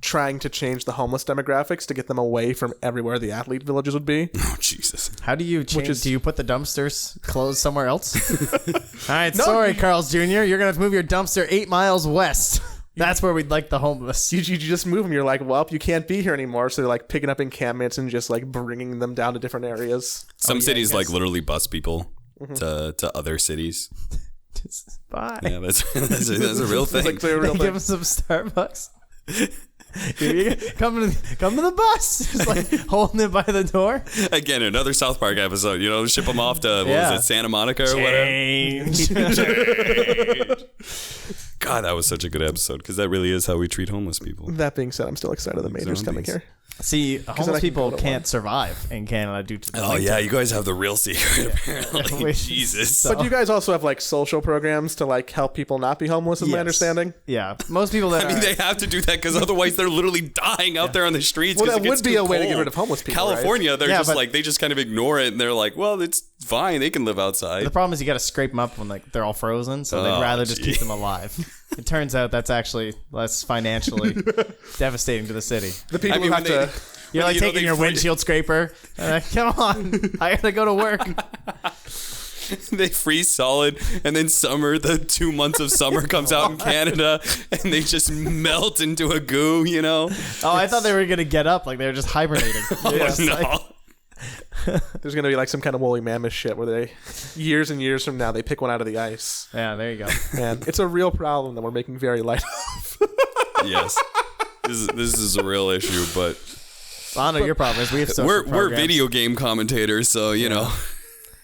trying to change the homeless demographics to get them away from everywhere the athlete villages would be. Oh, Jesus. How do you change? Do you put the dumpsters closed somewhere else? All right, sorry, Carl's Jr. You're going to have to move your dumpster 8 miles west. That's where we'd like the homeless. You just move them. You're like, well, you can't be here anymore. So they're like picking up encampments and just like bringing them down to different areas. Some cities like literally bus people to other cities. Bye. Yeah, that's a real thing. Like a real thing. Give them some Starbucks. Come to the bus. Just like holding it by the door. Again, another South Park episode. Ship them off to what was it, Santa Monica or whatever. God, that was such a good episode because that really is how we treat homeless people. That being said, I'm still excited the Major's coming here. See, homeless people can't survive in Canada due to the you guys have the real secret apparently. Jesus. But you guys also have like social programs to like help people not be homeless, is my understanding. Yeah, most people they have to do that because otherwise they're literally dying out there on the streets. Well, that would be a way to get rid of homeless people. California, they're just like they just kind of ignore it and they're like, well, it's fine, they can live outside. The problem is you got to scrape them up when like they're all frozen, so they'd rather just keep them alive. It turns out that's actually less financially devastating to the city. The people who have to... You're like taking your windshield scraper. Come on, I gotta go to work. They freeze solid, and then the 2 months of summer comes out in Canada, and they just melt into a goo, you know? Oh, I thought they were going to get up, like they were just hibernating. There's going to be like some kind of woolly mammoth shit where they, years and years from now, they pick one out of the ice. Yeah, there you go. Man, it's a real problem that we're making very light of. Yes. This is a real issue, but... I don't know your problem is we have we're video game commentators, so, you know...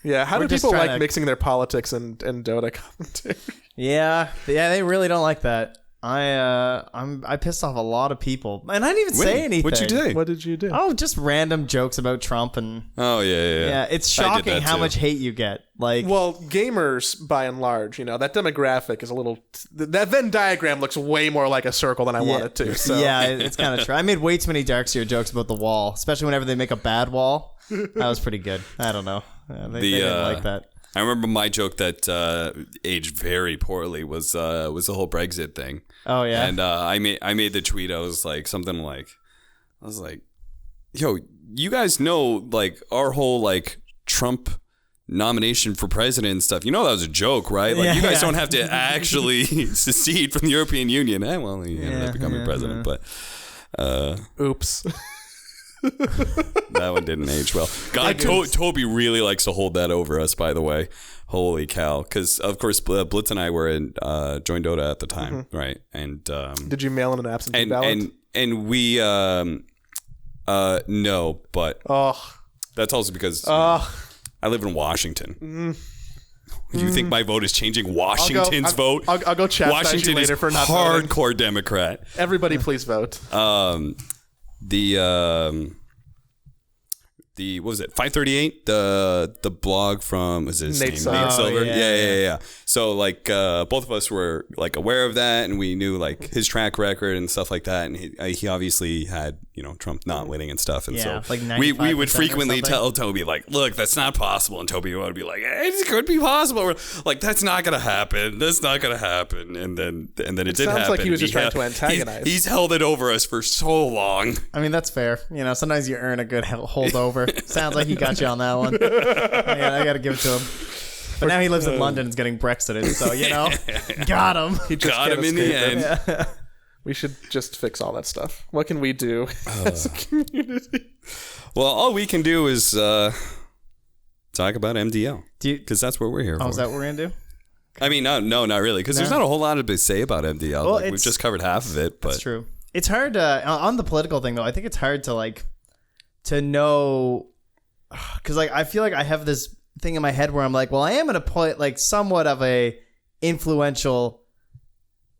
Yeah, how do people like mixing their politics and Dota commentary? Yeah, they really don't like that. I pissed off a lot of people, and I didn't even say anything. What'd you do? What did you do? Oh, just random jokes about Trump and. Oh yeah. Yeah, it's shocking how much hate you get. Like, well, gamers by and large, you know, that demographic is a little. That Venn diagram looks way more like a circle than I want it to. So. Yeah, it's kind of true. I made way too many Darkseer jokes about the wall, especially whenever they make a bad wall. That was pretty good. I don't know. They didn't like that. I remember my joke that aged very poorly was the whole Brexit thing. Oh yeah, and I made the tweet. I was like, yo, you guys know like our whole like Trump nomination for president and stuff. You know that was a joke, right? Like you guys don't have to actually secede from the European Union. Well, he ended up becoming president, but oops. That one didn't age well. God, Toby really likes to hold that over us, by the way. Holy cow. Because, of course, Blitz and I were in Join Dota at the time, right? And did you mail in an absentee ballot? And we, no, but that's also because I live in Washington. Do you think my vote is changing Washington's vote? I'll go chastise Washington you later for not hardcore voting. Democrat. Everybody please vote. The what was it? 538. The blog from was his Nate name? Silver. Nate Silver. Yeah. So like both of us were like aware of that, and we knew like his track record and stuff like that, and he obviously had Trump not winning and stuff, and so like we would frequently tell Toby like, look, that's not possible, and Toby would be like, it could be possible. We're like, that's not gonna happen. That's not gonna happen, and then it did happen. Sounds like he was just trying to antagonize. He's held it over us for so long. I mean, that's fair. Sometimes you earn a good holdover. Sounds like he got you on that one. I got to give it to him. But now he lives in London and is getting Brexited, so, got him. He just got him in the end. Yeah. We should just fix all that stuff. What can we do as a community? Well, all we can do is talk about MDL, because that's what we're here for. Oh, is that what we're going to do? I mean, no, not really, because there's not a whole lot to say about MDL. Well, we've just covered half of it. But that's true. It's hard on the political thing, though. I think it's hard to know, because I feel like I have this thing in my head where I'm like, well, I am going to play somewhat of a influential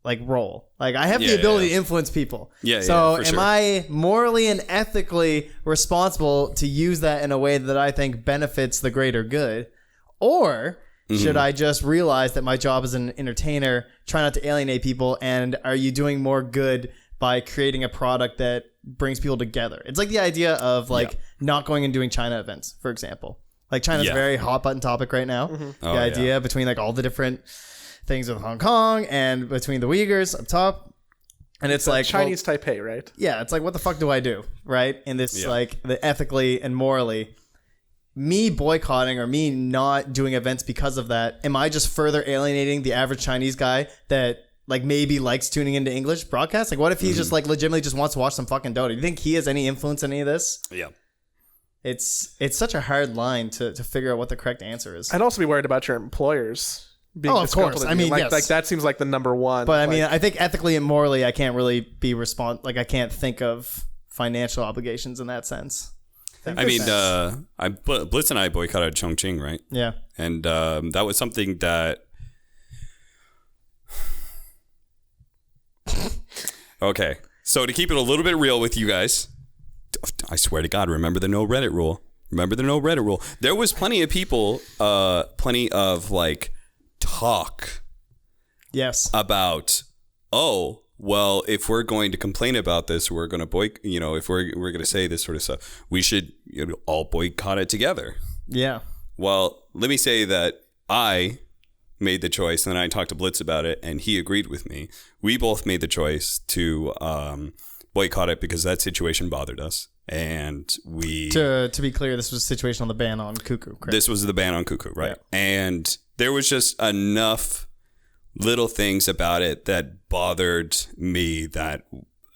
role. I have the ability to influence people. So am I morally and ethically responsible to use that in a way that I think benefits the greater good? Or should I just realize that my job as an entertainer, try not to alienate people, and are you doing more good by creating a product that brings people together? It's like the idea of not going and doing China events, for example. China's a very hot button topic right now. The idea between all the different things with Hong Kong and between the Uyghurs up top. And it's like Chinese Taipei, right? Yeah, it's like, what the fuck do I do, right? In this the ethically and morally, me boycotting or me not doing events because of that, am I just further alienating the average Chinese guy that maybe likes tuning into English broadcasts? What if he just legitimately just wants to watch some fucking Dota? Do you think he has any influence in any of this? Yeah. It's such a hard line to figure out what the correct answer is. I'd also be worried about your employers being of course. I mean, yes. that seems like the number one. But I mean, I think ethically and morally, I can't really be I can't think of financial obligations in that sense. I mean, Blitz and I boycotted Chongqing, right? Yeah. And that was something that... Okay. So to keep it a little bit real with you guys, I swear to God, remember the no Reddit rule. Remember the no Reddit rule. There was plenty of people, plenty of talk. Yes. About, well, if we're going to complain about this, we're going to if we're going to say this sort of stuff, we should all boycott it together. Yeah. Well, let me say that I made the choice, and then I talked to Blitz about it, and he agreed with me. We both made the choice to boycott it because that situation bothered us. And we... To be clear, this was a situation on the ban on cuckoo, correct? This was the ban on cuckoo, right? Yeah. And there was just enough little things about it that bothered me that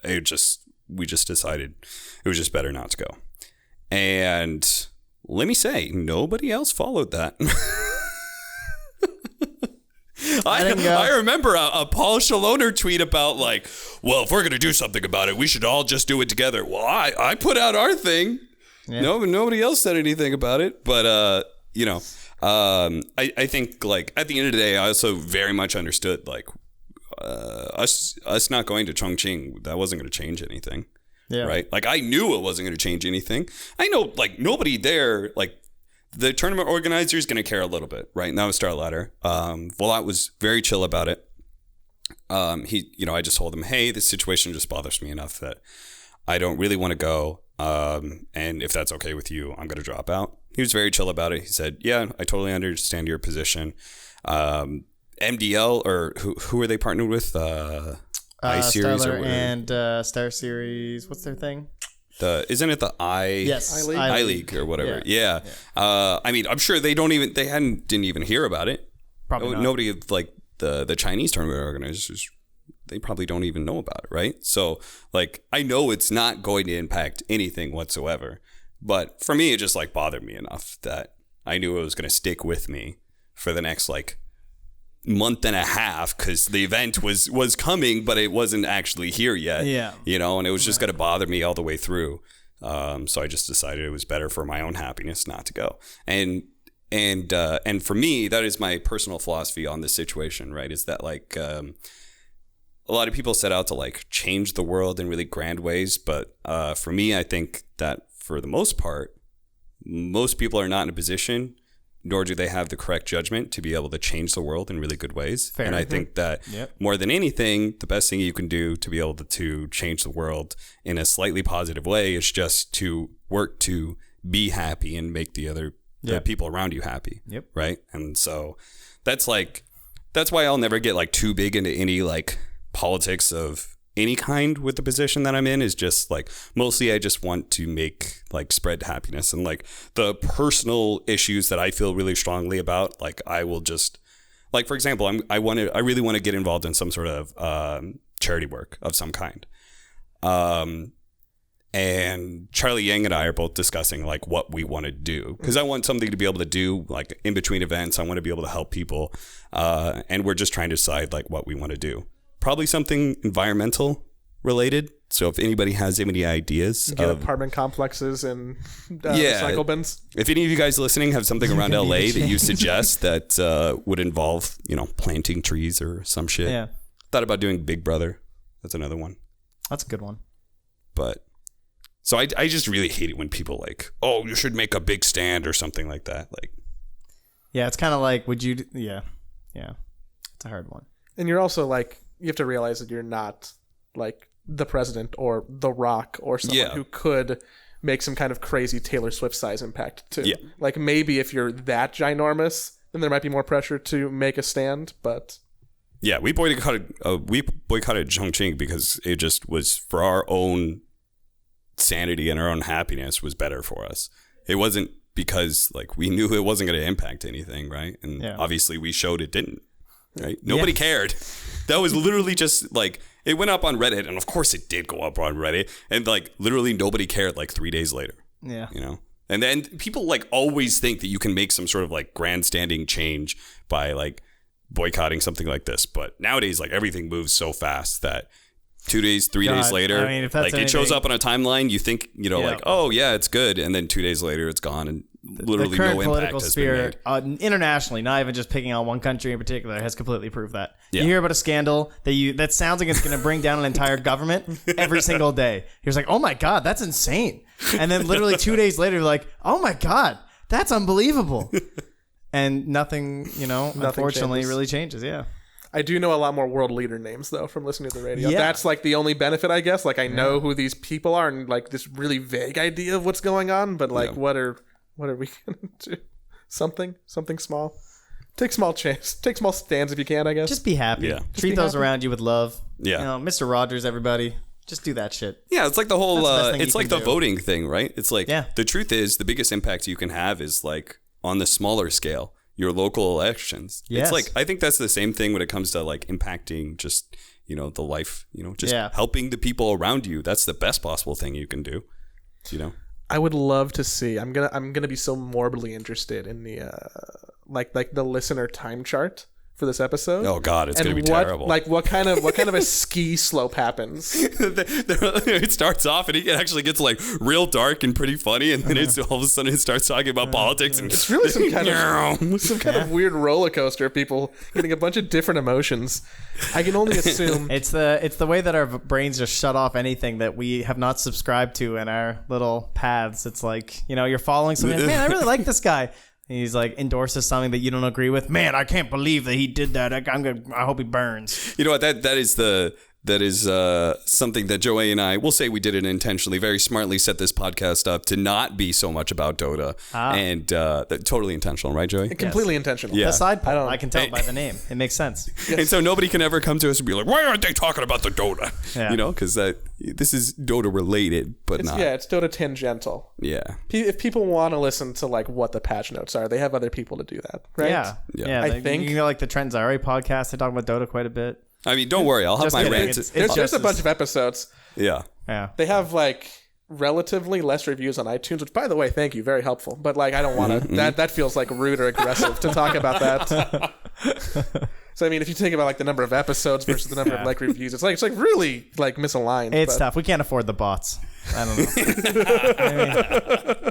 we just decided it was just better not to go. And let me say, nobody else followed that. I remember a Paul Shaloner tweet about like, well, if we're going to do something about it, we should all just do it together. Well, I put out our thing. Yeah. Nobody else said anything about it. But, I think like at the end of the day, I also very much understood like us not going to Chongqing, that wasn't going to change anything. Yeah. Right. Like I knew it wasn't going to change anything. I know like nobody there, like the tournament organizer is going to care a little bit. Right. And that was Star Ladder. Volat was very chill about it. I just told him, hey, this situation just bothers me enough that I don't really want to go. And if that's okay with you, I'm going to drop out. He was very chill about it. He said, yeah, I totally understand your position. MDL or who are they partnered with? I-Series or and Star Series. What's their thing? Isn't it the I-League or whatever? Yeah. I mean, I'm sure they didn't even hear about it. Probably not. Nobody like the Chinese tournament organizers, they probably don't even know about it, right? So like, I know it's not going to impact anything whatsoever, but for me, it just like bothered me enough that I knew it was going to stick with me for the next like month and a half because the event was coming, but it wasn't actually here yet. Yeah. And it was just going to bother me all the way through. So I just decided it was better for my own happiness not to go. And for me, that is my personal philosophy on this situation, right? Is that like a lot of people set out to like change the world in really grand ways, but for me, I think that for the most part, most people are not in a position, nor do they have the correct judgment to be able to change the world in really good ways. Fair. And I think that more than anything, the best thing you can do to be able to change the world in a slightly positive way is just to work to be happy and make the people around you happy. Yep. Right. And so that's why I'll never get like too big into any like politics of any kind with the position that I'm in. Is just like, mostly I just want to make like spread happiness, and like the personal issues that I feel really strongly about, like I will just like, for example, I really want to get involved in some sort of charity work of some kind. And Charlie Yang and I are both discussing like what we want to do, because I want something to be able to do like in between events. I want to be able to help people, and we're just trying to decide like what we want to do. Probably something environmental related. So if anybody has any ideas, get apartment complexes and recycle bins. If any of you guys listening have something around LA that you suggest that would involve, planting trees or some shit. Yeah. Thought about doing Big Brother. That's another one. That's a good one. But so I just really hate it when people like, oh, you should make a big stand or something like that. Like, yeah, it's kind of like, would you? Yeah. It's a hard one. And you're also like, you have to realize that you're not like the president or The Rock or someone who could make some kind of crazy Taylor Swift size impact too. Yeah. Like maybe if you're that ginormous, then there might be more pressure to make a stand. But yeah, we boycotted Chongqing because it just was for our own sanity and our own happiness was better for us. It wasn't because like we knew it wasn't going to impact anything, right? And obviously we showed it didn't. Right? Nobody cared. That was literally just like, it went up on Reddit, and of course it did go up on Reddit, and like literally nobody cared like 3 days later. Yeah. And then people like always think that you can make some sort of like grandstanding change by like boycotting something like this. But nowadays, like everything moves so fast that 2 days, 3 days later, I mean, if that's like it shows up on a timeline, you think, like, oh yeah, it's good. And then 2 days later it's gone, and literally no impact has been made. Internationally, not even just picking on one country in particular, has completely proved that. Yeah. You hear about a scandal that sounds like it's going to bring down an entire government every single day. You're like, oh my God, that's insane. And then literally 2 days later, you're like, oh my God, that's unbelievable. And nothing, unfortunately changes. Really changes. Yeah. I do know a lot more world leader names though from listening to the radio. Yeah. That's like the only benefit, I guess. Like I know who these people are and like this really vague idea of what's going on, but like what are we gonna do? Something small. Take small stands if you can, I guess. Just be happy. Yeah. Treat those around you with love. Yeah. You know, Mr. Rogers, everybody. Just do that shit. Yeah, it's like the whole, it's like the do. voting thing, right? It's like, Yeah. the truth is, the biggest impact you can have is like on the smaller scale, your local elections. Yes. It's like, I think that's the same thing when it comes to like impacting just, you know, the life, you know, just helping the people around you. That's the best possible thing you can do, you know? I would love to see. I'm gonna be so morbidly interested in the like the listener time chart for this episode. Oh God, it's gonna be terrible. Like what kind of a ski slope happens? It starts off and it actually gets like real dark and pretty funny, and then it's all of a sudden it starts talking about politics, and it's really some kind of weird roller coaster of people getting a bunch of different emotions. I can only assume it's the way that our brains just shut off anything that we have not subscribed to in our little paths. It's like, you know, you're following something. Man, I really like this guy. He's like endorses something that you don't agree with. Man, I can't believe that he did that. I hope he burns. You know what? That is something that Joey and I will say we did it intentionally, very smartly set this podcast up to not be so much about Dota, and totally intentional, right, Joey? Completely intentional. Yeah. The side pull, I can tell by the name. It makes sense. Yes. And so nobody can ever come to us and be like, "Why aren't they talking about the Dota?" Yeah. You know, because this is Dota related, but not. Yeah, it's Dota tangential. Yeah. If people want to listen to like what the patch notes are, they have other people to do that, right? Yeah. I think you know, like the Trent Zari podcast, they talk about Dota quite a bit. I mean, don't worry, I'll have Just my kidding. rant. There's a bunch of episodes. Yeah. Yeah. They have like relatively less reviews on iTunes, which, by the way, thank you, very helpful. But like, I don't want to. That feels like rude or aggressive to talk about that. So I mean, if you think about like the number of episodes versus the number of like reviews, it's like really like misaligned. It's tough. We can't afford the bots. I don't know.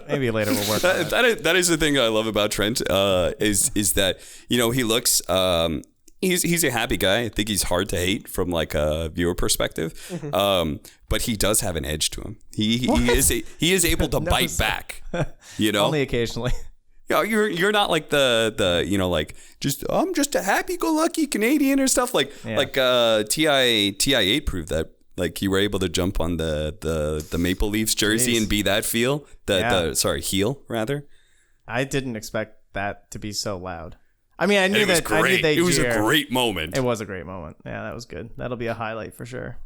maybe later we'll work on it. That is the thing I love about Trent, is that, you know, he looks. He's a happy guy. I think he's hard to hate from like a viewer perspective, but he does have an edge to him. He is able to bite back. You know, only occasionally. You know, you're not like the you know, like I'm just a happy-go-lucky Canadian or stuff like TI8 proved that. Like you were able to jump on the Maple Leafs jersey and be that heel. Heel rather. I didn't expect that to be so loud. I mean, I knew that. Great. I knew they'd it was cheer. a great moment. It was a great moment. Yeah, that was good. That'll be a highlight for sure.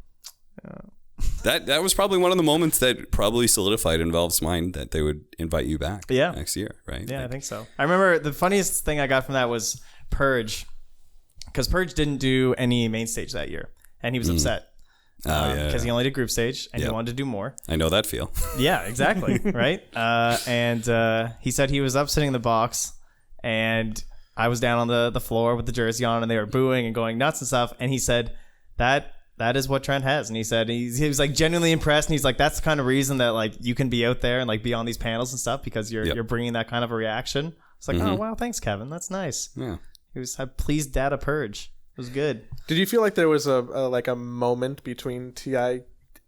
That was probably one of the moments that probably solidified in Valve's mind that they would invite you back next year, right? Yeah, I think so. I remember the funniest thing I got from that was Purge, because Purge didn't do any main stage that year, and he was upset. Because he only did group stage and he wanted to do more. I know that feel. Yeah, exactly. Right. And he said he was up sitting in the box, and I was down on the floor with the jersey on, and they were booing and going nuts and stuff. And he said that is what Trent has. And he said he was like genuinely impressed. And he's like, that's the kind of reason that like you can be out there and like be on these panels and stuff, because you're bringing that kind of a reaction. It's like, oh wow, thanks, Kevin. That's nice. Yeah. He was pleased data Purge. It was good. Did you feel like there was a moment between TI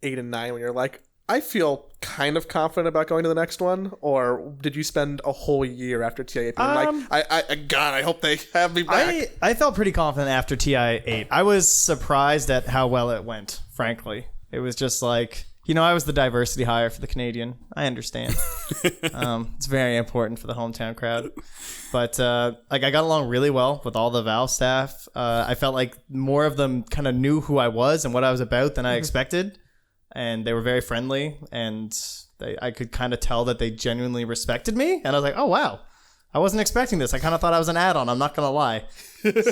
8 and 9 when you're like, I feel kind of confident about going to the next one? Or did you spend a whole year after TI 8 being I hope they have me back? I felt pretty confident after TI 8. I was surprised at how well it went, frankly. It was just like, you know, I was the diversity hire for the Canadian. I understand. It's very important for the hometown crowd. But like I got along really well with all the Valve staff. I felt like more of them kind of knew who I was and what I was about than I expected. And they were very friendly, and I could kind of tell that they genuinely respected me. And I was like, oh, wow. I wasn't expecting this. I kind of thought I was an add-on. I'm not going to lie.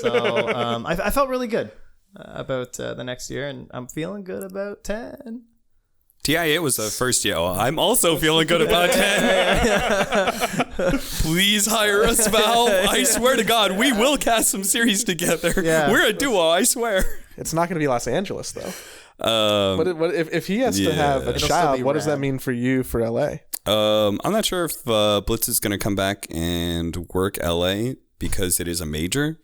So I felt really good about the next year, and I'm feeling good about 10. TI8 was the first year. Oh, I'm also feeling good about 10. Please hire us, Valve. I swear to God, we will cast some series together. Yeah. We're a duo, I swear. It's not going to be Los Angeles, though. What if he has to have a child, what does that mean for you for LA? I'm not sure if Blitz is going to come back and work LA because it is a major.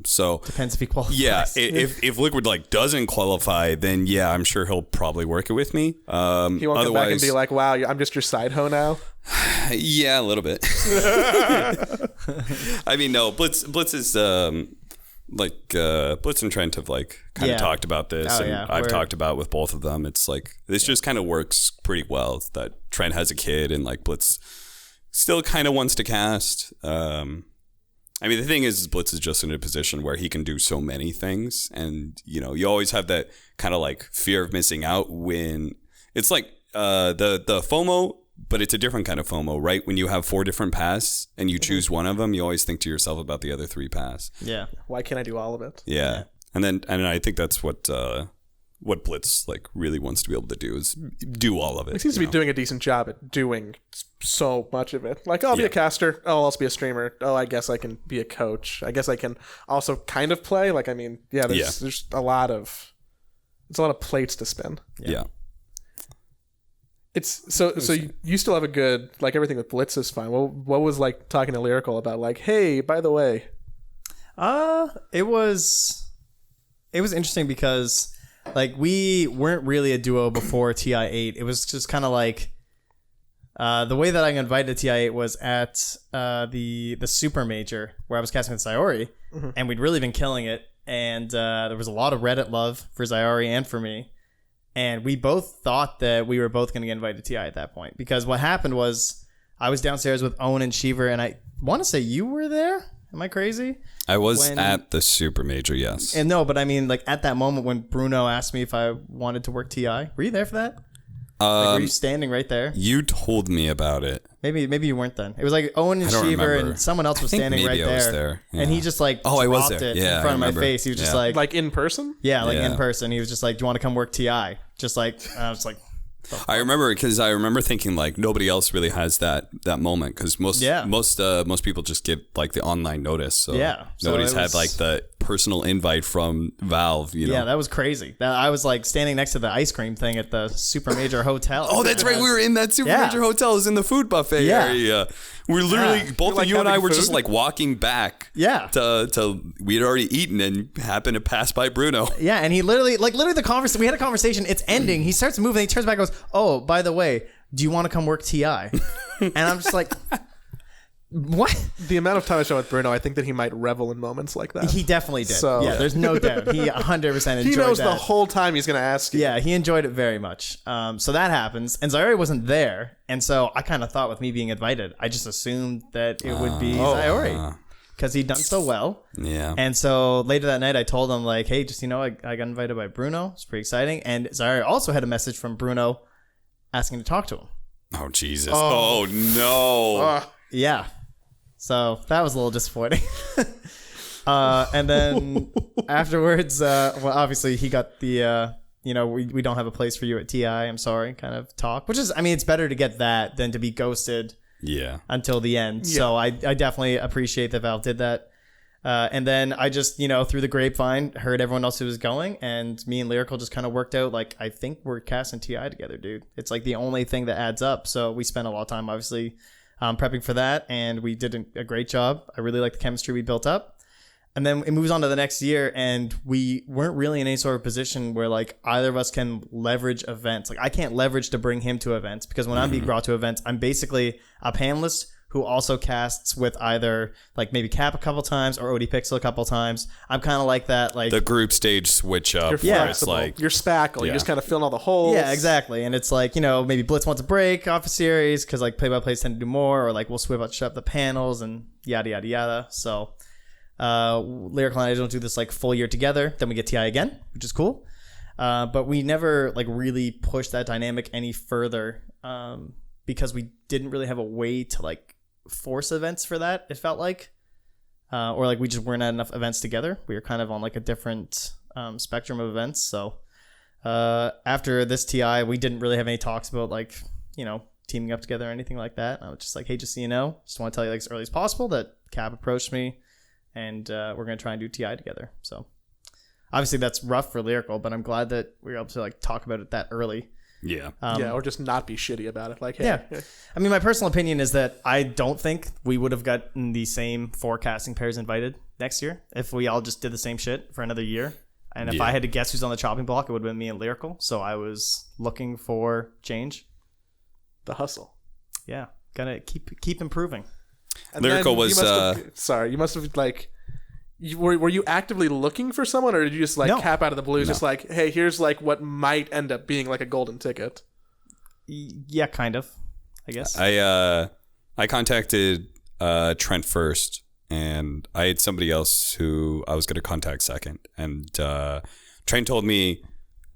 So depends if he qualifies. Yeah, if Liquid like doesn't qualify, then yeah, I'm sure he'll probably work it with me. He won't come back and be like, "Wow, I'm just your side hoe now." Yeah, a little bit. I mean, no, Blitz is Blitz and Trent have like kind of talked about this, I've talked about with both of them. It's like this just kind of works pretty well. That Trent has a kid and like Blitz still kind of wants to cast. I mean, the thing is, Blitz is just in a position where he can do so many things. And, you know, you always have that kind of like fear of missing out when it's like the FOMO, but it's a different kind of FOMO, right? When you have 4 different paths and you choose one of them, you always think to yourself about the other 3 paths. Yeah. Why can't I do all of it? Yeah. And I think that's what Blitz like really wants to be able to do is do all of it. He seems to be doing a decent job at doing so much of it. Like, I'll be a caster. Oh, I'll also be a streamer. Oh, I guess I can be a coach. I guess I can also kind of play. Like, I mean, there's a lot of plates to spin. Yeah. It's so you still have a good, like, everything with Blitz is fine. What was like talking to Lyrical about, like, hey, by the way? It was interesting because like we weren't really a duo before TI8. It was just kind of like the way that I got invited to TI8 was at the super major where I was casting with Sayori, and we'd really been killing it, and there was a lot of Reddit love for Sayori and for me, and we both thought that we were both going to get invited to TI at that point, because what happened was I was downstairs with Owen and Shiver, and I want to say you were there. Am I crazy? I was at the super major, yes. And no, but I mean, like, at that moment when Bruno asked me if I wanted to work TI, were you there for that? Like, were you standing right there? You told me about it. Maybe you weren't then. It was like Owen and Shiver and someone else was standing right there. I was there. Yeah. And he just like I was dropped there. it in front of my face. He was just like in person? Yeah, like in person. He was just like, do you want to come work TI? Just like, I was like, I remember thinking like nobody else really has that moment because most people just get like the online notice. So nobody's had like the personal invite from Valve. You know? Yeah, that was crazy. I was like standing next to the ice cream thing at the super major hotel. Oh, that's right. We were in that super major hotel. It was in the food buffet area. We're literally both of you and I were just like walking back. Yeah. To we had already eaten and happened to pass by Bruno. Yeah, and he literally the conversation. We had a conversation. It's ending. He starts moving. He turns back and goes, "Oh, by the way, do you want to come work TI?" And I'm just like, what? The amount of time I spent with Bruno, I think that he might revel in moments like that. He definitely did. So, yeah, there's no doubt. He 100% enjoyed that. He knows the whole time he's going to ask you. Yeah, he enjoyed it very much. So that happens. And Sayori wasn't there. And so I kind of thought with me being invited, I just assumed that it would be Sayori. Because he'd done so well. Yeah. And so later that night, I told him, like, hey, just, I got invited by Bruno. It's pretty exciting. And Sayori also had a message from Bruno asking to talk to him. Oh, Jesus. Oh no. Yeah. So that was a little disappointing. And then afterwards, well, obviously he got the, we don't have a place for you at TI. I'm sorry, kind of talk, which is, I mean, it's better to get that than to be ghosted until the end. Yeah. So I definitely appreciate that Valve did that. And then I just, through the grapevine, heard everyone else who was going, and me and Lyrical just kind of worked out, like, I think we're casting TI together, dude. It's like the only thing that adds up. So we spent a lot of time, obviously, prepping for that, and we did a great job. I really like the chemistry we built up. And then it moves on to the next year, and we weren't really in any sort of position where, like, either of us can leverage events. Like, I can't leverage to bring him to events, because when I'm being brought to events, I'm basically a panelist who also casts with either, like, maybe Cap a couple times or OD Pixel a couple times. I'm kind of like that, like... the group stage switch up. You're flexible. Like, you're spackle. You're just kind of filling all the holes. Yeah, exactly. And it's like, maybe Blitz wants a break off a series because, like, play-by-plays tend to do more, or, like, we'll switch up the panels and yada, yada, yada. So, Lyrical and I don't do this, like, full year together. Then we get TI again, which is cool. But we never, like, really pushed that dynamic any further because we didn't really have a way to, like, force events for that, it felt like, or like we just weren't at enough events together. We were kind of on like a different spectrum of events. So after this TI, we didn't really have any talks about like teaming up together or anything like that. I was just like, hey, just so you know, just want to tell you like as early as possible that Cap approached me, and we're gonna try and do TI together. So obviously that's rough for Lyrical, but I'm glad that we were able to like talk about it that early. Yeah. Or just not be shitty about it. Like, hey. Yeah. I mean, my personal opinion is that I don't think we would have gotten the same forecasting pairs invited next year if we all just did the same shit for another year. And if I had to guess who's on the chopping block, it would have been me and Lyrical. So I was looking for change. The hustle. Yeah. Gotta keep improving. And Lyrical was... you must have, like... Were you actively looking for someone, or did you just like Cap out of the blues, just like, hey, here's like what might end up being like a golden ticket? Yeah, kind of, I guess. I contacted Trent first, and I had somebody else who I was going to contact second. And Trent told me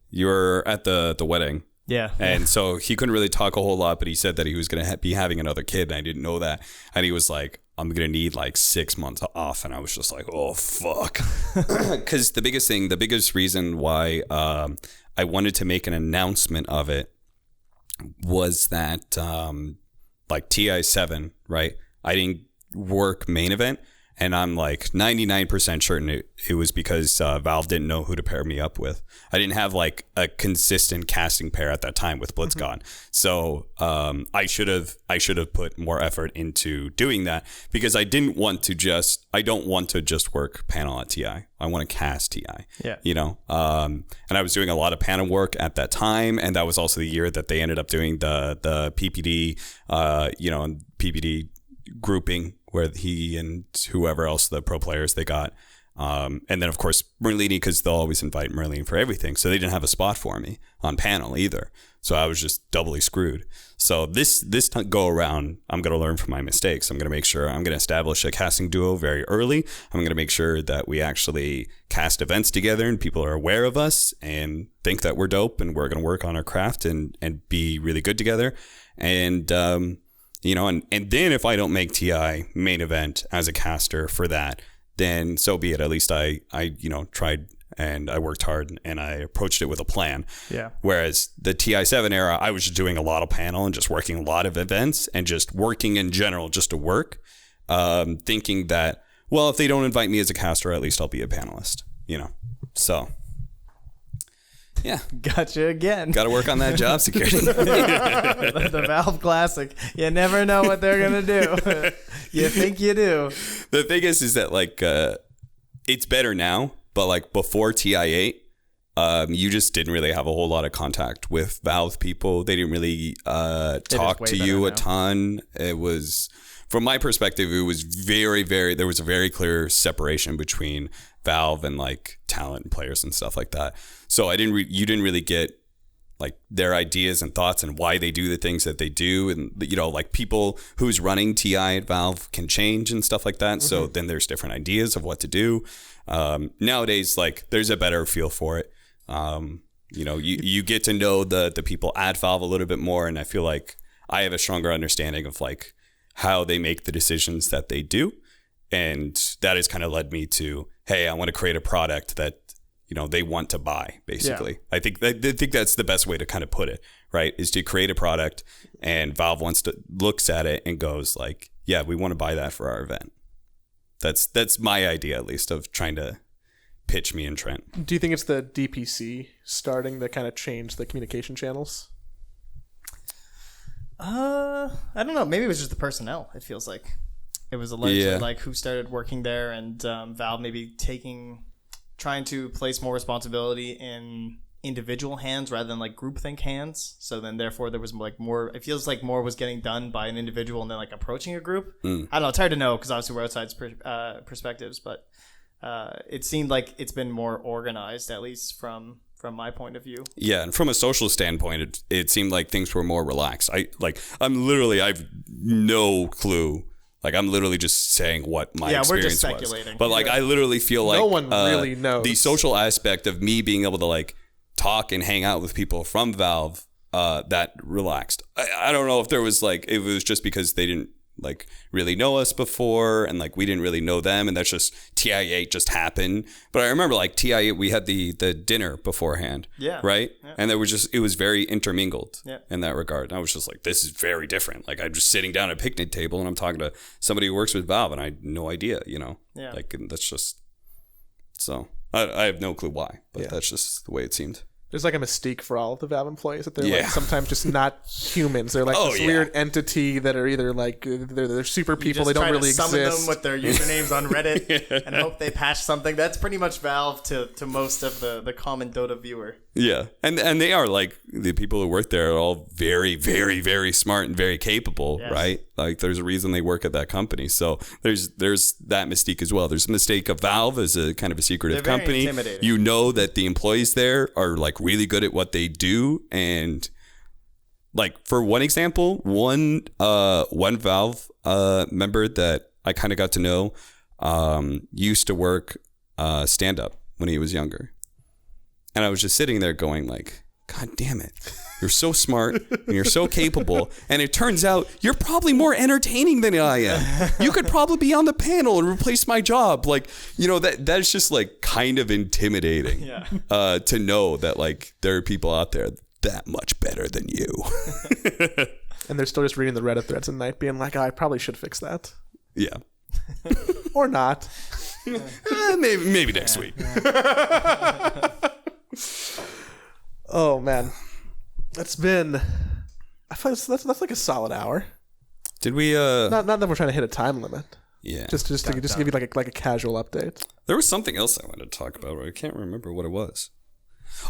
you were at the wedding. Yeah. And so he couldn't really talk a whole lot, but he said that he was going to be having another kid, and I didn't know that. And he was like, I'm going to need like 6 months off. And I was just like, oh, fuck. Because the biggest reason why I wanted to make an announcement of it was that like TI7, right? I didn't work main event. And I'm like 99% certain it was because Valve didn't know who to pair me up with. I didn't have like a consistent casting pair at that time with Blitz gone. So I should have put more effort into doing that, because I don't want to just work panel at TI. I want to cast TI. Yeah. You know, and I was doing a lot of panel work at that time, and that was also the year that they ended up doing the PPD, and PPD grouping, where he and whoever else, the pro players they got. And then, of course, Merlini, because they'll always invite Merlini for everything. So they didn't have a spot for me on panel either. So I was just doubly screwed. So this go around, I'm going to learn from my mistakes. I'm going to make sure I'm going to establish a casting duo very early. I'm going to make sure that we actually cast events together and people are aware of us and think that we're dope and we're going to work on our craft and be really good together. And, and then if I don't make TI main event as a caster for that, then so be it. At least I tried and I worked hard and I approached it with a plan. Yeah. Whereas the TI7 era, I was just doing a lot of panel and just working a lot of events and just working in general just to work, thinking that, well, if they don't invite me as a caster, at least I'll be a panelist, so. Yeah. Gotcha again. Got to work on that job security. The Valve classic. You never know what they're going to do. You think you do. The thing is that like, it's better now, but like before TI8, you just didn't really have a whole lot of contact with Valve people. They didn't really talk to you a ton. It was, from my perspective, it was very, very, there was a very clear separation between Valve and like talent and players and stuff like that. So you didn't really get like their ideas and thoughts and why they do the things that they do. And, like people who's running TI at Valve can change and stuff like that. Mm-hmm. So then there's different ideas of what to do. Nowadays, like there's a better feel for it. You get to know the people at Valve a little bit more. And I feel like I have a stronger understanding of like how they make the decisions that they do. And that has kind of led me to, hey, I want to create a product that, they want to buy, basically. Yeah. I think that's the best way to kind of put it, right? Is to create a product and Valve looks at it and goes like, yeah, we want to buy that for our event. That's my idea, at least, of trying to pitch me and Trent. Do you think it's the DPC starting to kind of change the communication channels? I don't know. Maybe it was just the personnel, it feels like. It was allegedly like who started working there, and Valve maybe trying to place more responsibility in individual hands rather than like groupthink hands. So then therefore there was like more, it feels like more was getting done by an individual and then like approaching a group. I don't know. It's hard to know because obviously we're outside perspectives, but it seemed like it's been more organized, at least from my point of view. Yeah, and from a social standpoint, it seemed like things were more relaxed. I've no clue. Like, I'm literally just saying what my experience was. Yeah, we're just speculating. But, like, I literally feel like... No one really knows. The social aspect of me being able to, like, talk and hang out with people from Valve, that relaxed. I don't know if there was, like... It was just because they didn't, like, really know us before, and, like, we didn't really know them, and that's just... TI8 just happened. But I remember, like, TI8, we had the dinner beforehand. Yeah. Right? Yeah. And there was just... It was very intermingled in that regard. And I was just like, this is very different. Like, I'm just sitting down at a picnic table, and I'm talking to somebody who works with Valve, and I had no idea, Yeah. Like, and that's just... So, I have no clue why, but that's just the way it seemed. There's like a mystique for all of the Valve employees that they're like sometimes just not humans. They're like this weird entity that are either like they're super people. They don't really exist. Summon them with their usernames on Reddit and hope they patch something. That's pretty much Valve to most of the common Dota viewer. Yeah, and they are like the people who work there are all very, very, very smart and very capable, right? Like there's a reason they work at that company. So there's that mystique as well. There's a mistake of Valve as a kind of a secretive company. You know that the employees there are like really good at what they do, and like for one example, one Valve member that I kind of got to know, used to work stand-up when he was younger. And I was just sitting there going like, God damn it. You're so smart and you're so capable. And it turns out you're probably more entertaining than I am. You could probably be on the panel and replace my job. Like, you know, that's just like kind of intimidating to know that like there are people out there that much better than you. And they're still just reading the Reddit threads at night being like, oh, I probably should fix that. Yeah. Or not. Maybe next week. Oh, man. That's been... I feel like that's like a solid hour. Did we... Not that we're trying to hit a time limit. Yeah. Just to give you like a casual update. There was something else I wanted to talk about. I can't remember what it was.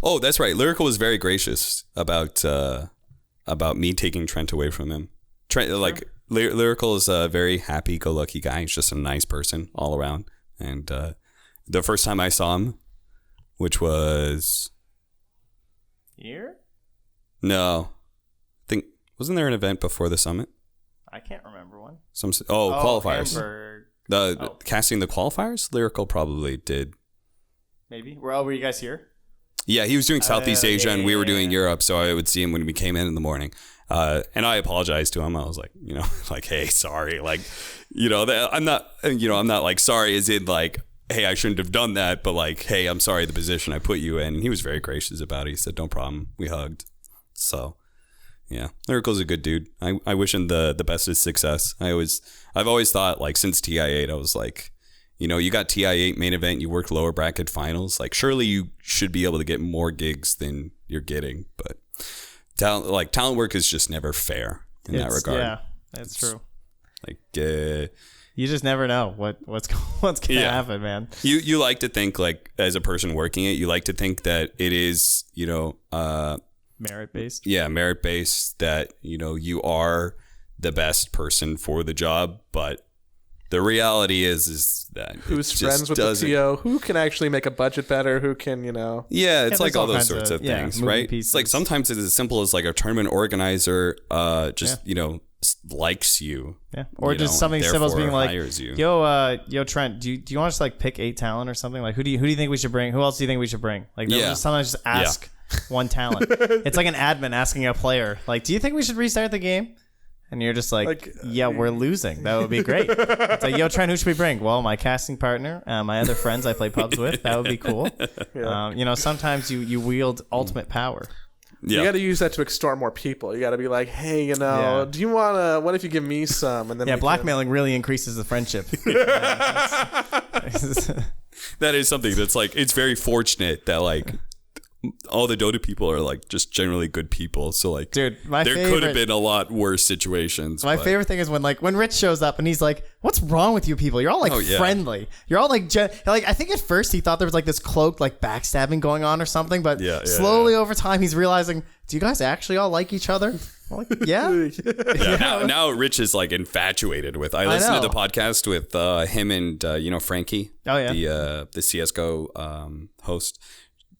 Oh, that's right. Lyrical was very gracious about me taking Trent away from him. Trent, like, Lyrical is a very happy-go-lucky guy. He's just a nice person all around. And the first time I saw him, which was... Here? No. Wasn't there an event before the summit? I can't remember one. Qualifiers. Casting the qualifiers? Lyrical probably did. Maybe. Were you guys here? Yeah, he was doing Southeast Asia and we were doing Europe, so I would see him when we came in the morning. And I apologized to him. I was like, you know, like, hey, sorry. Like, you know, I'm not like sorry as in like, hey, I shouldn't have done that, but like, hey, I'm sorry the position I put you in. And he was very gracious about it. He said, no problem. We hugged. So, yeah, Lyrical's a good dude. I wish him the best of success. I've always thought, like, since TI8, I was like, you know, you got TI8 main event, you worked lower bracket finals. Like, surely you should be able to get more gigs than you're getting. But talent work is just never fair in that regard. Yeah, that's true. Like, you just never know what's gonna happen, man. You like to think, like, as a person working it, you like to think that it is, you know, merit based. Yeah, merit based, that, you know, you are the best person for the job, but the reality is that who's friends with the TO, who can actually make a budget better, who can, you know. Yeah, it's like all those sorts of things, right? Pieces. It's like sometimes it's as simple as like a tournament organizer you know, likes you. Yeah. Or just know, something simple as being like, yo, Trent, do you want us to like pick 8 talent or something? Like who do you think we should bring? Who else do you think we should bring? Like sometimes just ask one talent. It's like an admin asking a player, like, do you think we should restart the game? And you're just like, yeah, we're losing. That would be great. It's like, yo, Trent, who should we bring? Well, my casting partner, my other friends I play pubs with. That would be cool. Yeah. You know, sometimes you wield ultimate power. Yeah. You got to use that to extort more people. You got to be like, hey, you know, do you want to, what if you give me some? And then blackmailing really increases the friendship. That is something that's like, it's very fortunate that like, all the Dota people are like just generally good people. So like, dude, there could have been a lot worse situations. My favorite thing is when Rich shows up and he's like, "What's wrong with you people? You're all like friendly. You're all like like." I think at first he thought there was like this cloaked like backstabbing going on or something, but slowly over time he's realizing, do you guys actually all like each other? I'm like, Now Rich is like infatuated with. I listened to the podcast with him and you know, Frankie. Oh yeah, the CS:GO host.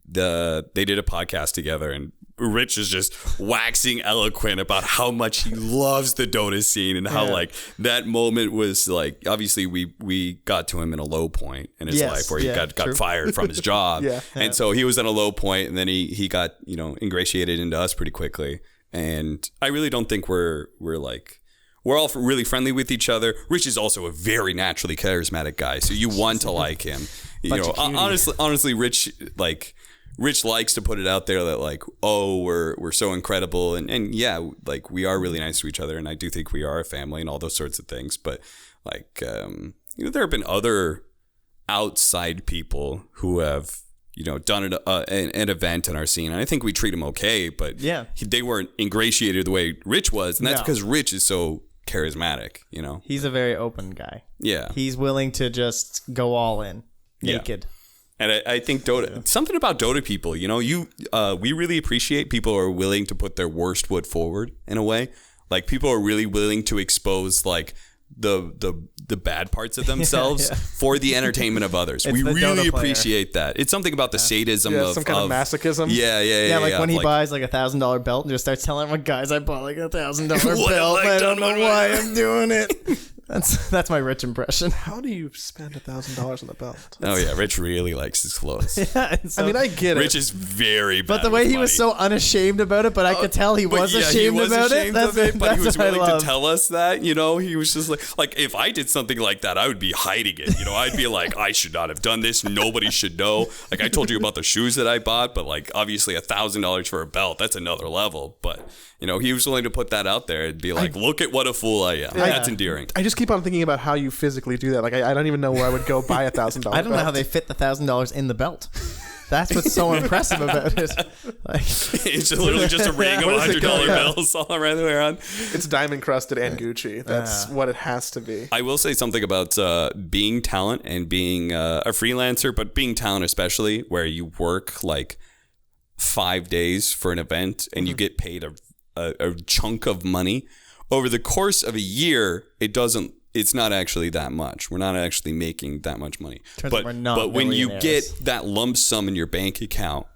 They did a podcast together and Rich is just waxing eloquent about how much he loves the Dota scene and how like that moment was like, obviously we got to him in a low point in his life where he got fired from his job. And so he was at a low point and then he got, you know, ingratiated into us pretty quickly. And I really don't think we're all really friendly with each other. Rich is also a very naturally charismatic guy, so you want to like him. You know, honestly, Rich likes to put it out there that like, oh, we're so incredible and yeah, like we are really nice to each other, and I do think we are a family and all those sorts of things. But like, you know, there have been other outside people who have, you know, done an event in our scene, and I think we treat them okay. But they weren't ingratiated the way Rich was, and that's because Rich is so charismatic. You know, he's a very open guy. Yeah, he's willing to just go all in naked. And I think Dota, something about Dota people, you know, we really appreciate people who are willing to put their worst foot forward in a way. Like people are really willing to expose like the bad parts of themselves for the entertainment of others. We really appreciate that. It's something about the sadism of some kind of masochism. Yeah. Like when he buys like $1,000 belt and just starts telling everyone, guys, I bought like $1,000 belt. I don't know why I'm doing it. That's my Rich impression. How do you spend $1,000 on a belt? Oh yeah, Rich really likes his clothes. Yeah, so, I mean, I get it. Rich is very bad. But the way with he was money. so unashamed about it, but I could tell he was ashamed about it. But he was what I willing love. to tell us that, you know, he was just like if I did something like that, I would be hiding it. You know, I'd be like, I should not have done this. Nobody should know. Like I told you about the shoes that I bought, but like obviously $1,000 for a belt, that's another level. But you know, he was willing to put that out there and be like, look at what a fool I am. That's endearing. I just keep on thinking about how you physically do that. Like, I don't even know where I would go buy $1,000. I don't know how they fit the $1,000 in the belt. That's what's so impressive about it. Like, It's literally just a ring of $100 bills all around. It's diamond crusted and Gucci. That's what it has to be. I will say something about being talent and being a freelancer, but being talent especially, where you work like 5 days for an event and you get paid a chunk of money over the course of a year. It's not actually that much. We're not actually making that much money. But when you get that lump sum in your bank account,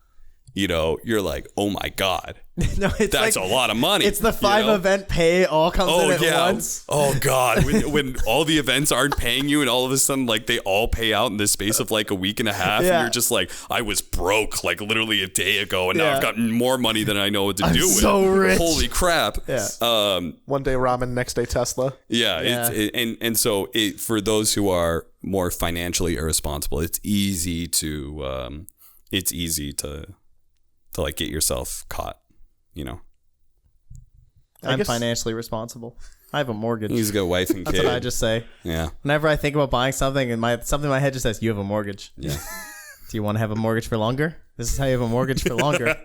you know, you're like, oh my God. No, that's a lot of money. It's the 5 event pay all comes in at once. Oh God. When all the events aren't paying you and all of a sudden like they all pay out in the space of like a week and a half and you're just like, I was broke like literally a day ago and now I've got more money than I know what to do with. So rich. Holy crap. Yeah. One day ramen, next day Tesla. Yeah. So for those who are more financially irresponsible, it's easy to like get yourself caught, you know. I'm financially responsible. I have a mortgage. He's got a wife and kid. That's what I just say. Yeah. Whenever I think about buying something, something in my head just says, "You have a mortgage." Yeah. Do you want to have a mortgage for longer? This is how you have a mortgage for longer.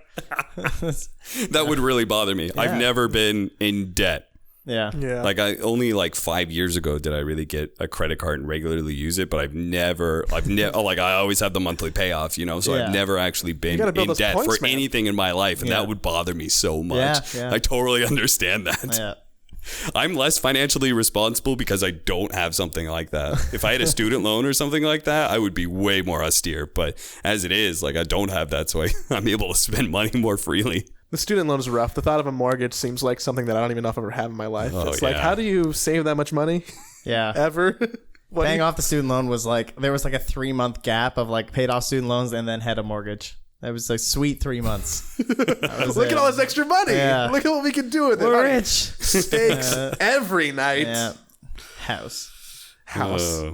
That would really bother me. Yeah. I've never been in debt. Yeah. Like I only like 5 years ago did I really get a credit card and regularly use it, but I've never like I always have the monthly payoff, you know, so I've never actually been in debt for anything in my life, and that would bother me so much. Yeah. I totally understand that. Yeah. I'm less financially responsible because I don't have something like that. If I had a student loan or something like that, I would be way more austere, but as it is, like I don't have that, so I'm able to spend money more freely. The student loan is rough. The thought of a mortgage seems like something that I don't even know if I've ever had in my life. It's like, how do you save that much money? Yeah. Ever? Paying off the student loan was like, there was like a 3-month gap of like paid off student loans and then had a mortgage. That was a sweet 3 months. Look at all this extra money. Yeah. Look at what we can do with it. We're rich. Steaks every night. Yeah. House.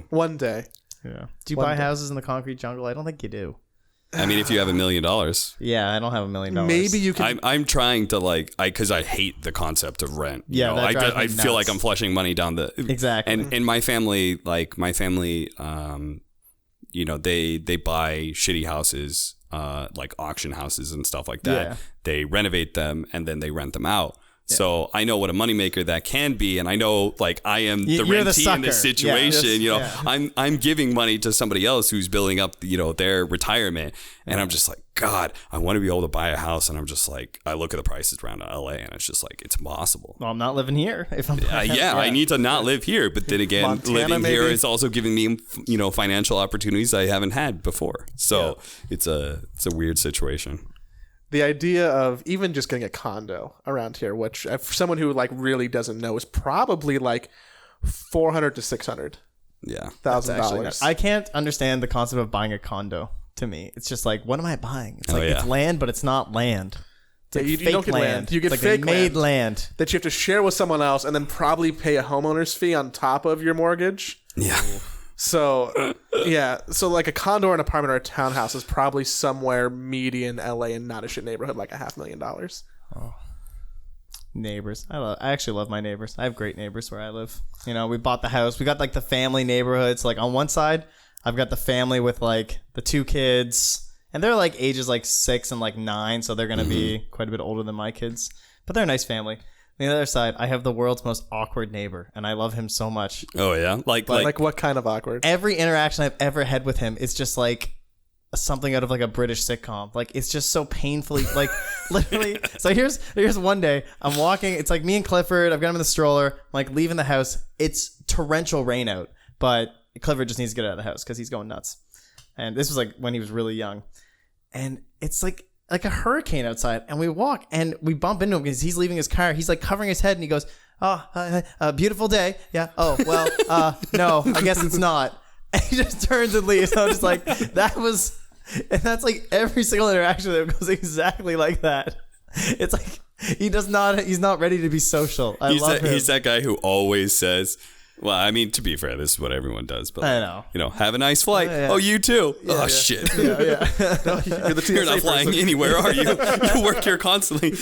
One day. Yeah. Do you buy houses in the concrete jungle? I don't think you do. I mean, if you have $1 million. Yeah, I don't have $1 million. Maybe you can. I'm trying to because I hate the concept of rent. Yeah, you know? I feel like I'm flushing money down the exactly. And my family, you know, they buy shitty houses, like auction houses and stuff like that. Yeah. They renovate them and then they rent them out. Yeah. So I know what a moneymaker that can be, and I know like I am the rentee in this situation. You know, I'm giving money to somebody else who's building up, you know, their retirement, and I'm just like, God, I want to be able to buy a house, and I'm just like, I look at the prices around LA, and it's just like, it's impossible. Well, I'm not living here. If I'm I need to not live here, but then again, Montana, living here is also giving me, you know, financial opportunities I haven't had before. So it's a weird situation. The idea of even just getting a condo around here, which for someone who like really doesn't know, is probably like $400 to $600. Yeah, $1,000. I can't understand the concept of buying a condo. To me, it's just like, what am I buying? It's it's land, but it's not land. It's like you don't get land. You get like fake made land that you have to share with someone else, and then probably pay a homeowner's fee on top of your mortgage. Yeah. So, so like a condo or an apartment or a townhouse is probably somewhere median LA and not a shit neighborhood, like $500,000. Oh. Neighbors. I actually love my neighbors. I have great neighbors where I live. You know, we bought the house. We got like the family neighborhoods. Like on one side, I've got the family with like the 2 kids, and they're like ages like 6 and like 9, so they're gonna be quite a bit older than my kids. But they're a nice family. On the other side, I have the world's most awkward neighbor, and I love him so much. Oh yeah, like what kind of awkward? Every interaction I've ever had with him is just like something out of like a British sitcom. Like it's just so painfully like literally. So here's one day I'm walking. It's like me and Clifford. I've got him in the stroller. I'm like leaving the house. It's torrential rain out, but Clifford just needs to get out of the house because he's going nuts. And this was like when he was really young, and it's like a hurricane outside, and we walk and we bump into him because he's leaving his car. He's like covering his head, and he goes, a beautiful day. Yeah. Oh, well, no, I guess it's not. And he just turns and leaves. I'm just like, and that's like every single interaction that goes exactly like that. It's like, he's not ready to be social. I love him. He's that guy who always says, well, I mean, to be fair, this is what everyone does. But I know. Have a nice flight. Oh, you too. Yeah, shit. Yeah. No, you're not flying anywhere, are you? You work here constantly.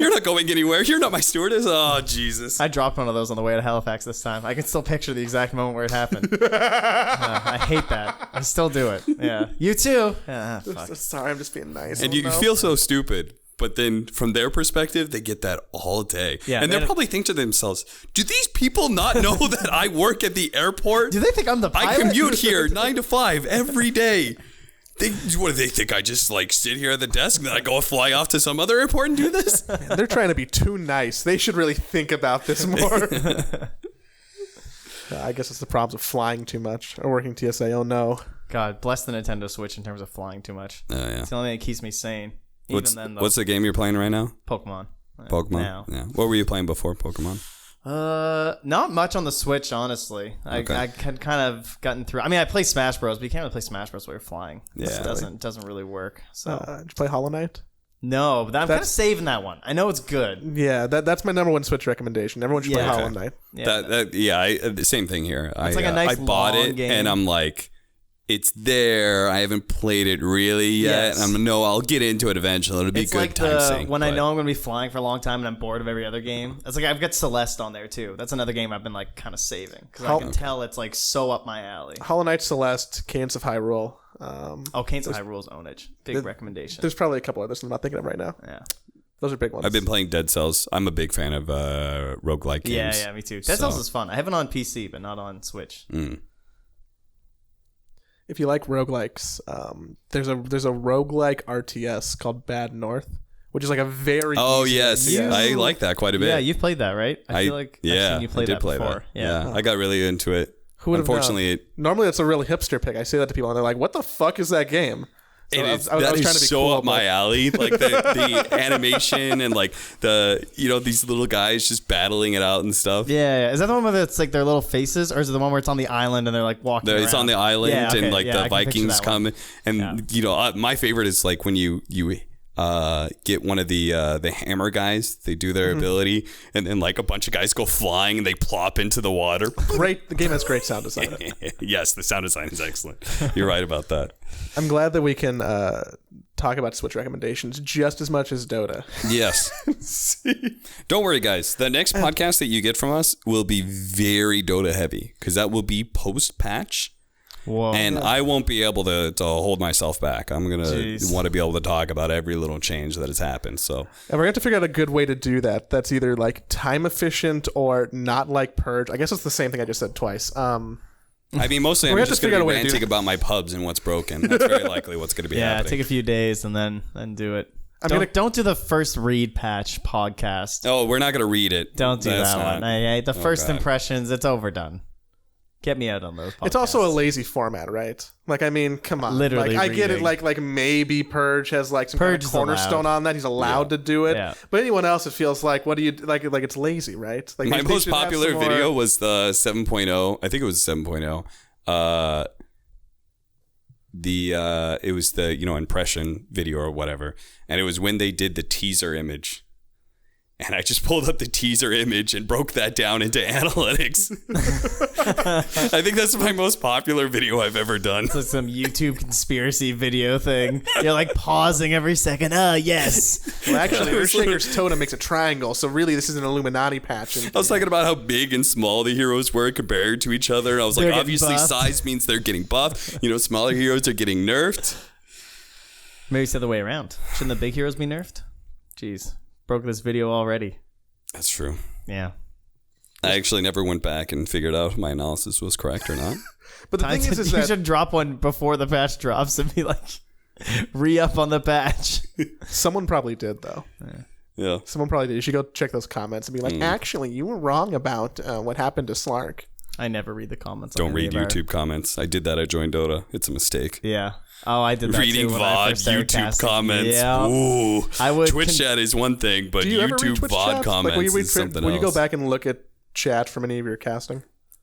You're not going anywhere. You're not my stewardess. Oh, Jesus. I dropped one of those on the way to Halifax this time. I can still picture the exact moment where it happened. I hate that. I still do it. Yeah. You too. Fuck. Sorry, I'm just being nice. And you feel so stupid. But then from their perspective, they get that all day. Yeah, and they'll probably think to themselves, do these people not know that I work at the airport? Do they think I'm the pilot? I commute here 9 to 5 every day. What do they think? I just sit here at the desk and then I go fly off to some other airport and do this? Man, they're trying to be too nice. They should really think about this more. I guess it's the problems of flying too much or working TSA. Oh, no. God, bless the Nintendo Switch in terms of flying too much. Oh, yeah. It's the only thing that keeps me sane. What's the game you're playing right now? Pokemon. Now. Yeah. What were you playing before Pokemon? Not much on the Switch, honestly. Okay. I had kind of gotten through. I mean, I play Smash Bros, but you can't really play Smash Bros while you're flying. Yeah, it doesn't really work. So, did you play Hollow Knight? No, but I'm kind of saving that one. I know it's good. Yeah, that's my number one Switch recommendation. Everyone should play Hollow Knight. Yeah, the same thing here. It's like a nice I bought long it game. and I'm like, it's there. I haven't played it really yet. Yes. I'll get into it eventually. It'll be good time sink. When I know I'm going to be flying for a long time and I'm bored of every other game. It's like I've got Celeste on there too. That's another game I've been kind of saving because I can tell it's so up my alley. Hollow Knight, Celeste, Cadence of Hyrule. Cadence of Hyrule's ownage. Big recommendation. There's probably a couple others I'm not thinking of right now. Yeah. Those are big ones. I've been playing Dead Cells. I'm a big fan of roguelike games. Yeah, me too. Dead Cells is fun. I have it on PC, but not on Switch. If you like roguelikes, there's a roguelike RTS called Bad North, which is a very yes, I like that quite a bit. Yeah, you've played that, right? I feel like I've seen you play that before. Yeah, I got really into it. Unfortunately, normally it's a really hipster pick. I say that to people and they're like, "What the fuck is that game?" So that is so cool, up my alley, like the animation and these little guys just battling it out and stuff. Yeah. Is that the one where it's their little faces, or is it the one where it's on the island and they're walking around? It's on the island and the Vikings come and my favorite is when you get one of the hammer guys. They do their ability, and then a bunch of guys go flying and they plop into the water. Great, the game has great sound design. Yes, the sound design is excellent. You're right about that. I'm glad that we can talk about Switch recommendations just as much as Dota. Yes. Don't worry, guys. The next podcast that you get from us will be very Dota heavy because that will be post-patch. Whoa. And I won't be able to hold myself back. I'm going to want to be able to talk about every little change that has happened. So, and we're going to have to figure out a good way to do that. That's either time efficient or not like Purge. I guess it's the same thing I just said twice. I mean, mostly I'm just going to be ranting about my pubs and what's broken. That's very likely what's going to be happening. Yeah, take a few days and then do it. Don't do the first read patch podcast. Oh, we're not going to read it. Don't do that one. The first impressions, it's overdone. Get me out on those podcasts. It's also a lazy format, right? Come on. Literally I get it, maybe Purge has some kind of cornerstone on that. He's allowed to do it. Yeah. But anyone else, it feels what do you, it's lazy, right? My most popular video was the 7.0. I think it was 7.0. It was the, impression video or whatever. And it was when they did the teaser image. And I just pulled up the teaser image and broke that down into analytics. I think that's my most popular video I've ever done. It's some YouTube conspiracy video thing. You're pausing every second. Yes. Well, actually, Earthshaker's totem makes a triangle, so really this is an Illuminati patch. I was talking about how big and small the heroes were compared to each other. I was obviously size means they're getting buffed. Smaller heroes are getting nerfed. Maybe it's the other way around. Shouldn't the big heroes be nerfed? Jeez. Broke this video already. That's true. Yeah. I actually never went back and figured out if my analysis was correct or not. But the thing is you should drop one before the patch drops and be re-up on the patch. Someone probably did, though. Yeah. Someone probably did. You should go check those comments and be actually, you were wrong about what happened to Slark. I never read the comments. Don't read YouTube comments. I did that at Join Dota. It's a mistake. Yeah. Oh, I did that reading too when VOD, I first started YouTube casting. comments. Yeah. Ooh. I would Twitch chat is one thing, but Do you ever read YouTube Twitch VOD chats? comments Like, is something else. will you go back and look at chat from any of your casting?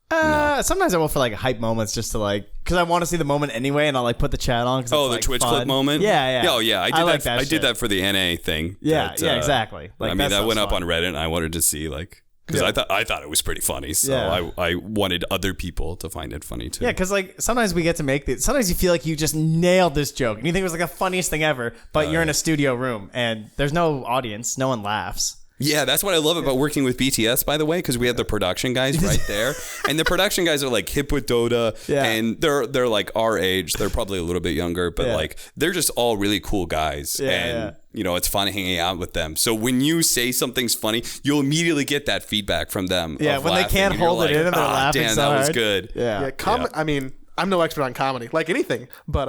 Sometimes I will for like hype moments just to like, because I want to see the moment anyway, and I'll like put the chat on. Oh, the Twitch clip moment? Yeah, yeah. Oh, yeah. I did that for the NA thing. Yeah, that, yeah, exactly. Like, I mean, that went up on Reddit, and I wanted to see like, because I thought it was pretty funny, so I wanted other people to find it funny too. Yeah, because like sometimes we get to make these. Sometimes you feel like you just nailed this joke, and you think it was like the funniest thing ever, but you're in a studio room and there's no audience, no one laughs. Yeah, that's what I love about working with BTS, by the way, because we have the production guys right there, and the production guys are like hip with Dota, and they're like our age. They're probably a little bit younger, but like they're just all really cool guys, and you know it's fun hanging out with them. So when you say something's funny, you'll immediately get that feedback from them. Yeah, when they can't hold it in and they're laughing damn, so that was hard. good. Yeah, I mean, I'm no expert on comedy, like anything, but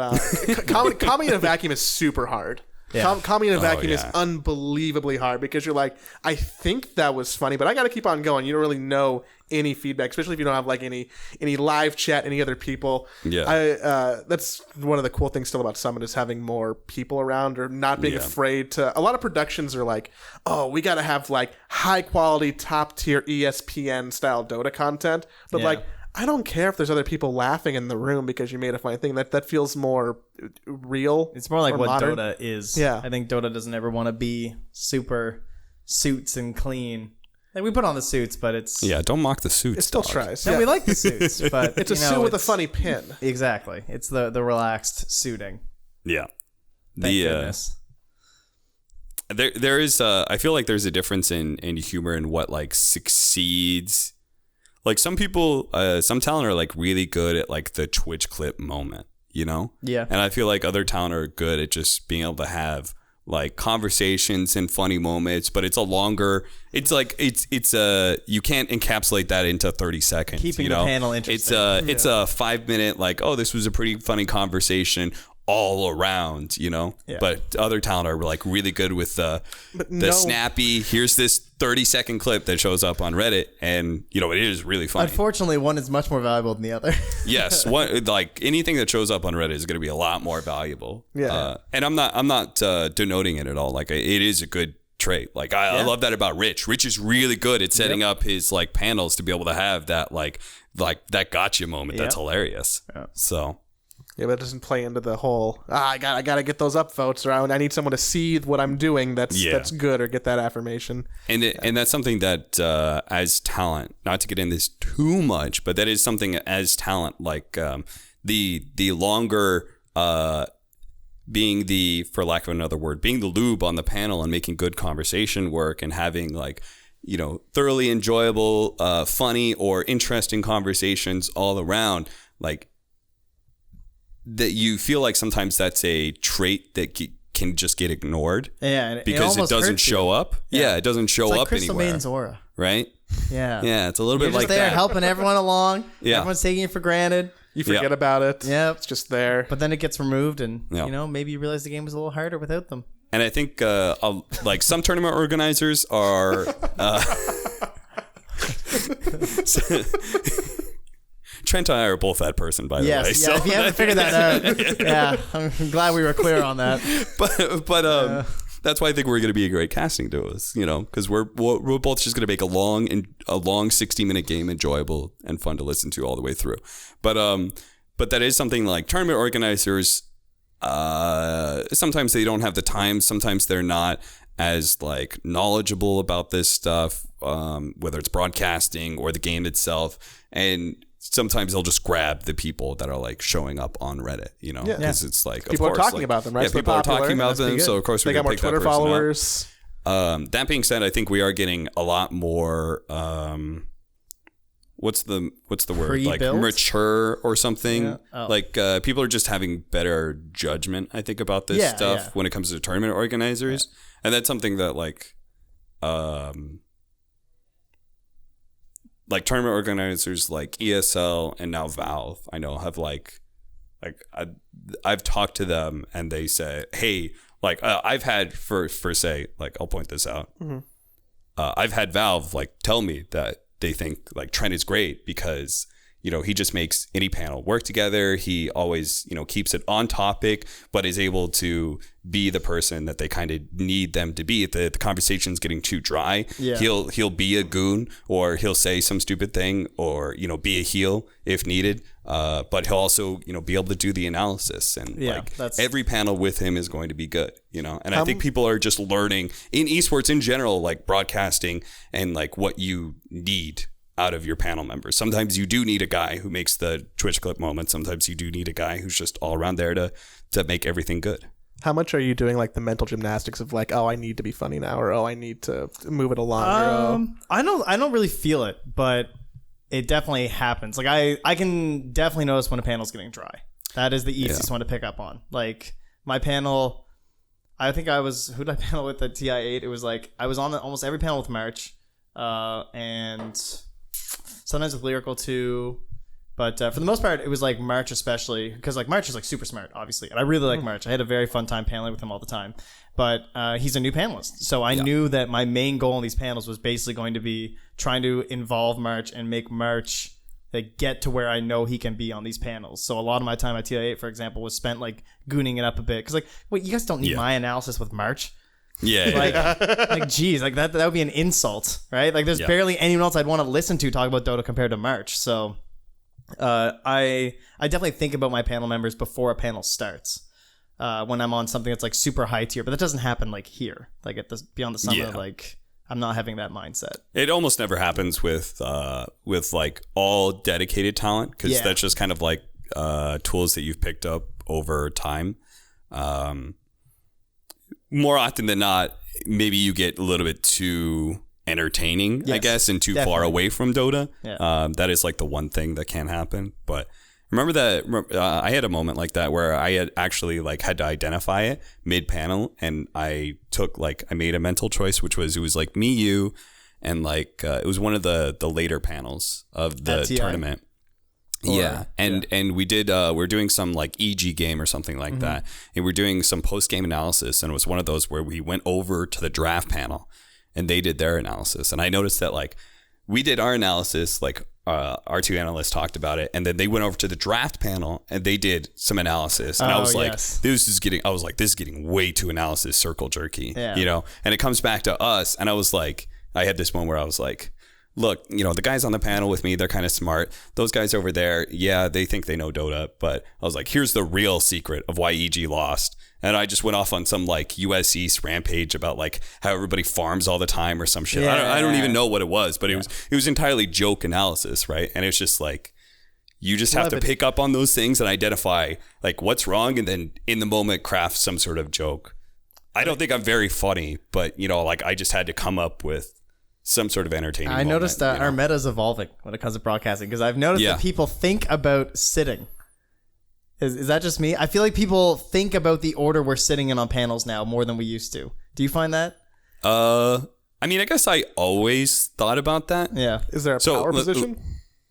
comedy in a vacuum is super hard. Yeah. Comedy in a vacuum is unbelievably hard because you're like, I think that was funny, but I got to keep on going. You don't really know any feedback, especially if you don't have like any live chat, any other people. Yeah, that's one of the cool things still about Summit is having more people around or not being afraid to. A lot of productions are like, oh, we got to have like high quality, top tier ESPN style Dota content, but like. I don't care if there's other people laughing in the room because you made a funny thing. That feels more real. It's more like what modern. Dota is. Yeah. I think Dota doesn't ever want to be super suits and clean. Like we put on the suits, but it's don't mock the suits. It still tries. No, we like the suits, but it's a suit with a funny pin. Exactly. It's the relaxed suiting. Yeah. Thank goodness. There is I feel like there's a difference in humor and what like succeeds. Like some people, some talent are like really good at like the Twitch clip moment, you know? Yeah. And I feel like other talent are good at just being able to have like conversations and funny moments, but it's a longer, it's like, it's you can't encapsulate that into 30 seconds. Keeping the panel interesting. It's a 5 minute, like, oh, this was a pretty funny conversation all around, you know? Yeah. But other talent are like really good with the snappy, here's this 30-second clip that shows up on Reddit, and you know it is really funny. Unfortunately, one is much more valuable than the other. Yes, one like anything that shows up on Reddit is going to be a lot more valuable. Yeah, and I'm not denoting it at all. Like it is a good trait. Like I love that about Rich. Rich is really good at setting up his like panels to be able to have that like that gotcha moment. That's hilarious. Yeah. So. Yeah, but it doesn't play into the whole. I gotta get those upvotes, or I need someone to see what I'm doing. That's good, or get that affirmation. And and that's something that as talent, not to get in this too much, but that is something as talent, like the longer being the, for lack of another word, being the lube on the panel and making good conversation work and having like, you know, thoroughly enjoyable, funny or interesting conversations all around, like. That you feel like sometimes that's a trait that can just get ignored. Yeah, because it doesn't show up. Yeah, it doesn't show like up Crystal anywhere. Main's aura. Right? Yeah. Yeah, it's a little You're bit like just there that. helping everyone along. Yeah. Everyone's taking it for granted. You forget about it. Yeah. It's just there. But then it gets removed and, you know, maybe you realize the game was a little harder without them. And I think like some tournament organizers are... Trent and I are both that person, by the way. Yeah, so if you haven't figured that out, I'm glad we were clear on that. But that's why I think we're going to be a great casting duo, you know, because we're both just going to make a long 60-minute game enjoyable and fun to listen to all the way through. But that is something like tournament organizers. Sometimes they don't have the time. Sometimes they're not as like knowledgeable about this stuff, whether it's broadcasting or the game itself, and sometimes they'll just grab the people that are like showing up on Reddit, you know, because it's like people are talking about them, right? Yeah, so people are talking about them, so of course they got more Twitter followers. That being said, I think we are getting a lot more. What's the word? Pre-built? Like mature or something. Yeah. Oh. Like people are just having better judgment, I think, about this stuff when it comes to tournament organizers, and that's something that like tournament organizers like ESL and now Valve, I know have I've talked to them and they say, hey, like I've had for say, like I'll point this out. Mm-hmm. I've had Valve like tell me that they think like Trent is great because, you know, he just makes any panel work together. He always, you know, keeps it on topic, but is able to be the person that they kind of need them to be. If the conversation's getting too dry, he'll be a goon, or he'll say some stupid thing, or, you know, be a heel if needed. But he'll also, you know, be able to do the analysis, and every panel with him is going to be good, you know. And I think people are just learning in esports in general, like broadcasting and like what you need out of your panel members. Sometimes you do need a guy who makes the Twitch clip moment. Sometimes you do need a guy who's just all around there to make everything good. How much are you doing like the mental gymnastics of like, oh, I need to be funny now, or oh, I need to move it along? I don't really feel it, but it definitely happens. Like I can definitely notice when a panel's getting dry. That is the easiest one to pick up on. Like my panel, I think who did I panel with at TI8? It was like I was on almost every panel with March, and sometimes with Lyrical too, but for the most part it was like March, especially because like March is like super smart, obviously, and I really like March. I had a very fun time paneling with him all the time, but he's a new panelist, so I knew that my main goal in these panels was basically going to be trying to involve March and make March like get to where I know he can be on these panels. So a lot of my time at TI8, for example, was spent like gooning it up a bit, because like, wait, you guys don't need my analysis with March. Like geez, like that would be an insult, right? Like there's barely anyone else I'd want to listen to talk about Dota compared to March. So I definitely think about my panel members before a panel starts, when I'm on something that's like super high tier, but that doesn't happen like here, like at the Beyond the Summer. Like I'm not having that mindset. It almost never happens with like all dedicated talent, because that's just kind of like tools that you've picked up over time. More often than not, maybe you get a little bit too entertaining, I guess, and too far away from Dota. That is like the one thing that can happen. But remember that I had a moment like that where I had actually like had to identify it mid-panel, and I made a mental choice, which was, it was like me, you, and like it was one of the later panels of the tournament. And we did we're doing some like EG game or something like that, and we're doing some post-game analysis, and it was one of those where we went over to the draft panel and they did their analysis, and I noticed that like we did our analysis, like our two analysts talked about it, and then they went over to the draft panel and they did some analysis, and I was like, this is getting way too analysis circle jerky, you know. And it comes back to us, and I was like, I had this moment where I was like, look, you know, the guys on the panel with me, they're kind of smart. Those guys over there, they think they know Dota. But I was like, here's the real secret of why EG lost. And I just went off on some like US East rampage about like how everybody farms all the time or some shit. I don't even know what it was, but it was entirely joke analysis, right? And it's just like, you just have to pick up on those things and identify like what's wrong, and then in the moment craft some sort of joke. I don't think I'm very funny, but you know, like I just had to come up with some sort of entertaining moment. Noticed that our meta's evolving when it comes to broadcasting, because I've noticed that people think about sitting. Is that just me? I feel like people think about the order we're sitting in on panels now more than we used to. Do you find that? I mean, I guess I always thought about that. Yeah. Is there a power position?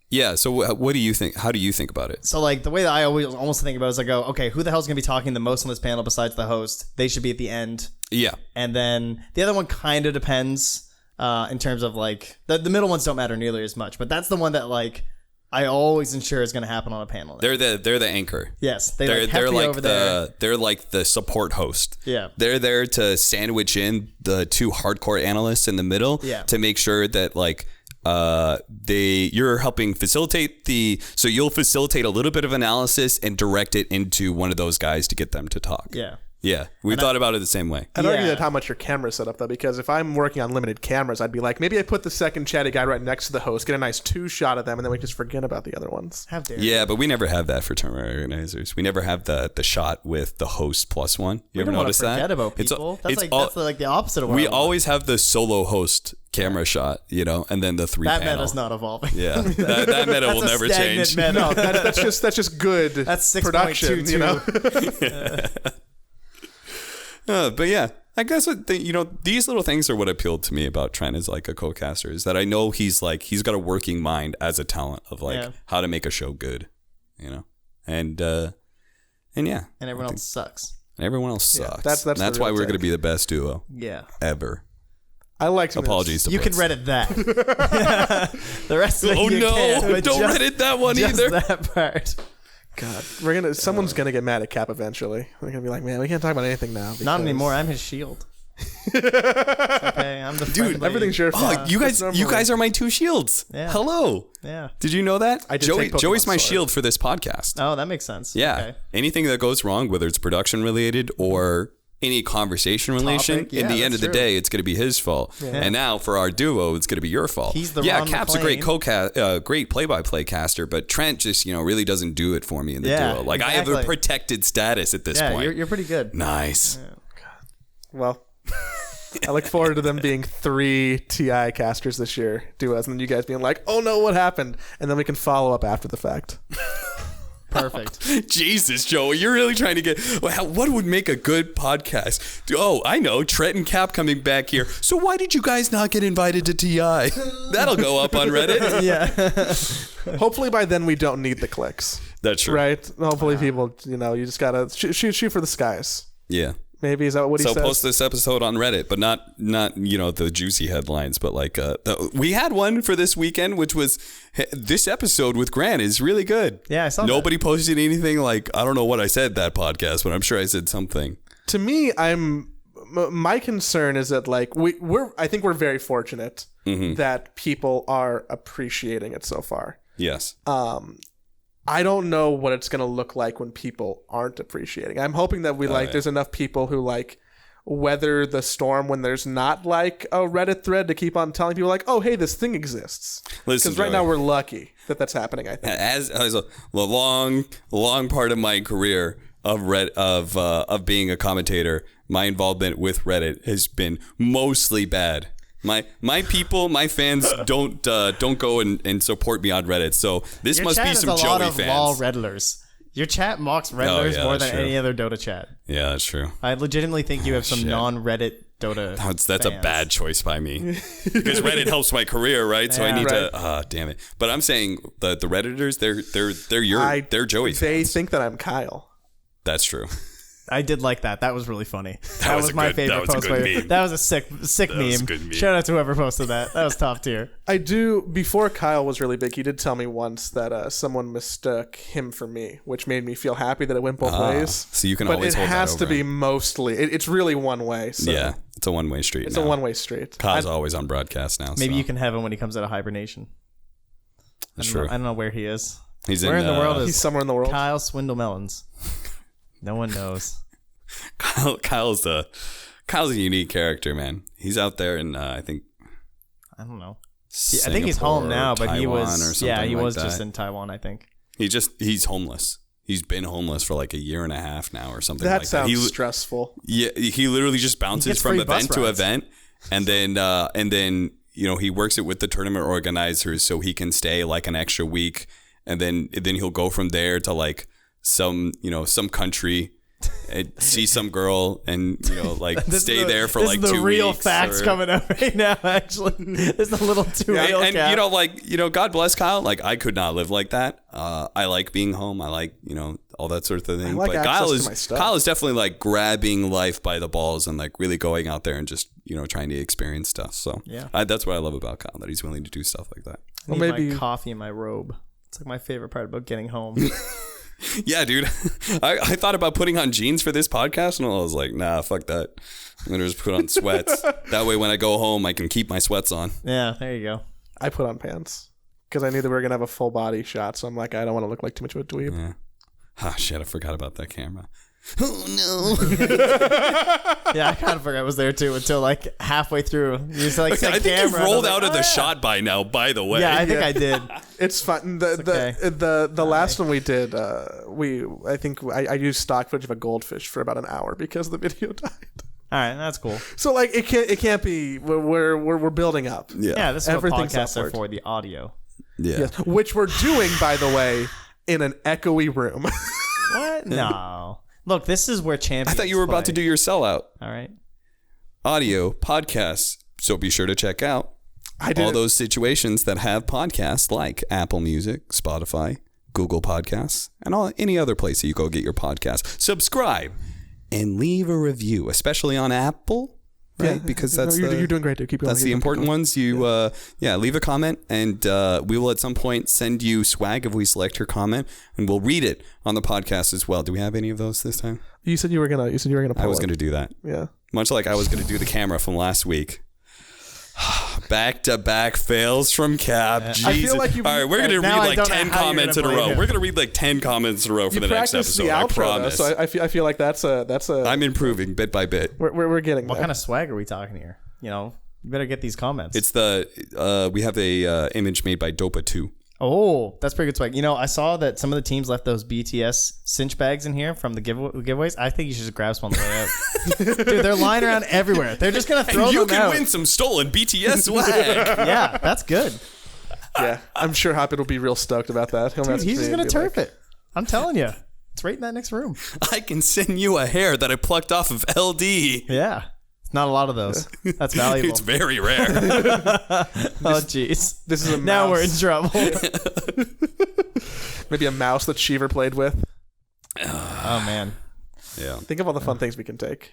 Yeah. So what do you think? How do you think about it? So like the way that I always almost think about it is I go, okay, who the hell's going to be talking the most on this panel besides the host? They should be at the end. Yeah. And then the other one kind of depends. In terms of like the middle ones don't matter nearly as much, but that's the one that like I always ensure is going to happen on a panel. They're the anchor. Yes, they're like they're like the support host. Yeah, they're there to sandwich in the two hardcore analysts in the middle. Yeah. To make sure that like you're helping facilitate so you'll facilitate a little bit of analysis and direct it into one of those guys to get them to talk. Yeah, we thought about it the same way. I'd argue that how much your camera's set up, though, because if I'm working on limited cameras, I'd be like, maybe I put the second chatty guy right next to the host, get a nice two shot of them, and then we just forget about the other ones. How dare you? But we never have that for tournament organizers. We never have the shot with the host plus one. You ever notice that? Forget about people. That's like the opposite of what we always have the solo host camera shot, you know, and then the three panel. That meta's not evolving. Yeah, that meta will never change. Meta. No, that's just good. That's production, you know. But yeah, I guess these little things are what appealed to me about Trent as like a co-caster, is that I know he's got a working mind as a talent of like how to make a show good, you know, and everyone else sucks. And everyone else sucks. That's why we're going to be the best duo. Yeah. Ever. I liked this. Apologies to You can Blitz. Reddit that. The rest of it Oh you no! can't, but Don't just, Reddit that one just either. that part. God, someone's gonna get mad at Cap eventually. They're gonna be like, man, we can't talk about anything now. Not anymore. I'm his shield. Okay, I'm the Dude, everything's your fault. Oh, you guys are my two shields. Yeah. Hello. Yeah. Did you know that? I did take Pokemon Joey's my Sword. shield for this podcast. Oh, that makes sense. Yeah. Okay. Anything that goes wrong, whether it's production related or any conversation relation, Topic, yeah, in the end that's of the true. day, it's going to be his fault. And now for our duo, it's going to be your fault. He's the yeah, Ron Cap's a McClane. great great play-by-play caster, but Trent just really doesn't do it for me in the duo. Like I have a exactly. protected status at this Yeah, point. you're pretty good. Nice. Well, I look forward to them being 3 TI casters this year, duos, and then you guys being like, oh no, what happened? And then we can follow up after the fact. Perfect. Jesus, Joey, you're really trying to get. What would make a good podcast? Oh, I know, Trent and Cap coming back here. So why did you guys not get invited to TI? That'll go up on Reddit. Yeah. Hopefully by then we don't need the clicks, That's true. right? Hopefully people, you just gotta shoot for the skies. Yeah. Maybe is that what he So says? post this episode on Reddit, but not the juicy headlines, but like we had one for this weekend, which was this episode with Grant is really good. Yeah, I saw Nobody posted anything like, I don't know what I said that podcast, but I'm sure I said something. To me, my concern is that like I think we're very fortunate that people are appreciating it so far. Yes. I don't know what it's going to look like when people aren't appreciating. I'm hoping that there's enough people who like weather the storm when there's not like a Reddit thread to keep on telling people like, oh, hey, this thing exists. Listen, Because right now we're lucky that that's happening, I think. As a long part of my career of being a commentator, my involvement with Reddit has been mostly bad. My people, my fans don't go and support me on Reddit. So this Your must chat be is some a Joey lot of fans. LOL Reddlers. Your chat mocks Reddlers yeah, more that's than true. any other Dota chat. Yeah, that's true. I legitimately think you have some shit. non-Reddit Dota. That's a bad choice by me because Reddit helps my career, right? So I need to. Damn it! But I'm saying the Redditors, they're Joey fans. They think that I'm Kyle. That's true. I did like that. That was really funny. That was was a my good- favorite that was a post. good by- meme. That was a sick was a meme. good meme. Shout out to whoever posted that. That was top tier. I do. Before Kyle was really big, he did tell me once that someone mistook him for me, which made me feel happy that it went both ways. So you can But always it hold has that to over be him. mostly. It's really one way. So Yeah, it's a one-way street. it's now. a one-way street. Kyle's always on broadcast now. Maybe so. you can have him when he comes out of hibernation. That's I true. don't know where he is. He's Where in the world He's is somewhere in the world. Kyle Swindlemelons? No one knows. Kyle's a unique character, man. He's out there in I think I don't know. I think he's home now, but he Taiwan was or something he like was that. just in Taiwan, I think. He's homeless. He's been homeless for like a year and a half now or something That like sounds that. stressful. Yeah, he literally just bounces gets from free bus event to rides. event, and then he works it with the tournament organizers so he can stay like an extra week, and then he'll go from there to like some country and see some girl and stay there for like 2 weeks. This is the real facts or- coming up right now. Actually, this is a little too real. and Cap. God bless Kyle. Like I could not live like that. I like being home. I like all that sort of thing. like But access to my stuff. Kyle is definitely like grabbing life by the balls and like really going out there and just trying to experience stuff. So Yeah. that's what I love about Kyle, that he's willing to do stuff like that. I need Well, maybe- my coffee in my robe. It's like my favorite part about getting home. Yeah, dude. I thought about putting on jeans for this podcast, and I was like, nah, fuck that. I'm gonna just put on sweats. That way, when I go home, I can keep my sweats on. Yeah, there you go. I put on pants because I knew that we were gonna have a full body shot. So I'm like, I don't want to look like too much of a dweeb. Yeah. Ah, shit, I forgot about that camera. Oh Yeah, I kind of forgot I was there too until like halfway through. You just like no! said I think camera, you've and I was rolled like, out of "Oh, the yeah." shot by now. By the way, Yeah, I think I did. It's fun. okay. The last one we did, I think I used stock footage of a goldfish for about an hour because the video died. All right, that's cool. So like it can't be. We're building up. Yeah, this is what Everything's podcasts are upward. for, the audio. Yeah. Yes. Which we're doing, by the way, in an echoey room. What? No. Look, this is where champions I thought you were about to do your sellout. All right. Audio podcasts. So be sure to check out I did all those situations that have podcasts like Apple Music, Spotify, Google Podcasts, and any other place that you go get your podcast. Subscribe and leave a review, especially on Apple. right? Yeah. Because that's you're doing great, dude. Keep going. That's the important ones. You leave a comment, and we will at some point send you swag if we select your comment, and we'll read it on the podcast as well. Do we have any of those this time? You said you were gonna. Pull I was gonna do that. Yeah. Much like I was gonna do the camera from last week. Back-to-back fails from Cap. Jesus. I feel like all right, we're going to read like 10 comments in a row. We're going to read like 10 comments in a row for the next episode. I promise. So I feel like that's a. I'm improving bit by bit. We're getting What there. kind of swag are we talking here? You better get these comments. It's we have a image made by Dopa 2. Oh, that's pretty good swag. I saw that some of the teams left those BTS cinch bags in here from the giveaways. I think you should just grab some on the way out. Dude, they're lying around everywhere. They're just going to throw them out. You can win some stolen BTS swag. Yeah, that's good. Yeah, I'm sure Hoppit will be real stoked about that. Dude, he's just going to turf it. I'm telling you. It's right in that next room. I can send you a hair that I plucked off of LD. Yeah. Not a lot of those. That's valuable. It's very rare. Oh, jeez. This is a mouse. Now we're in trouble. Maybe a mouse that Cheever played with. Oh, man. Yeah. Think of all the fun things we can take.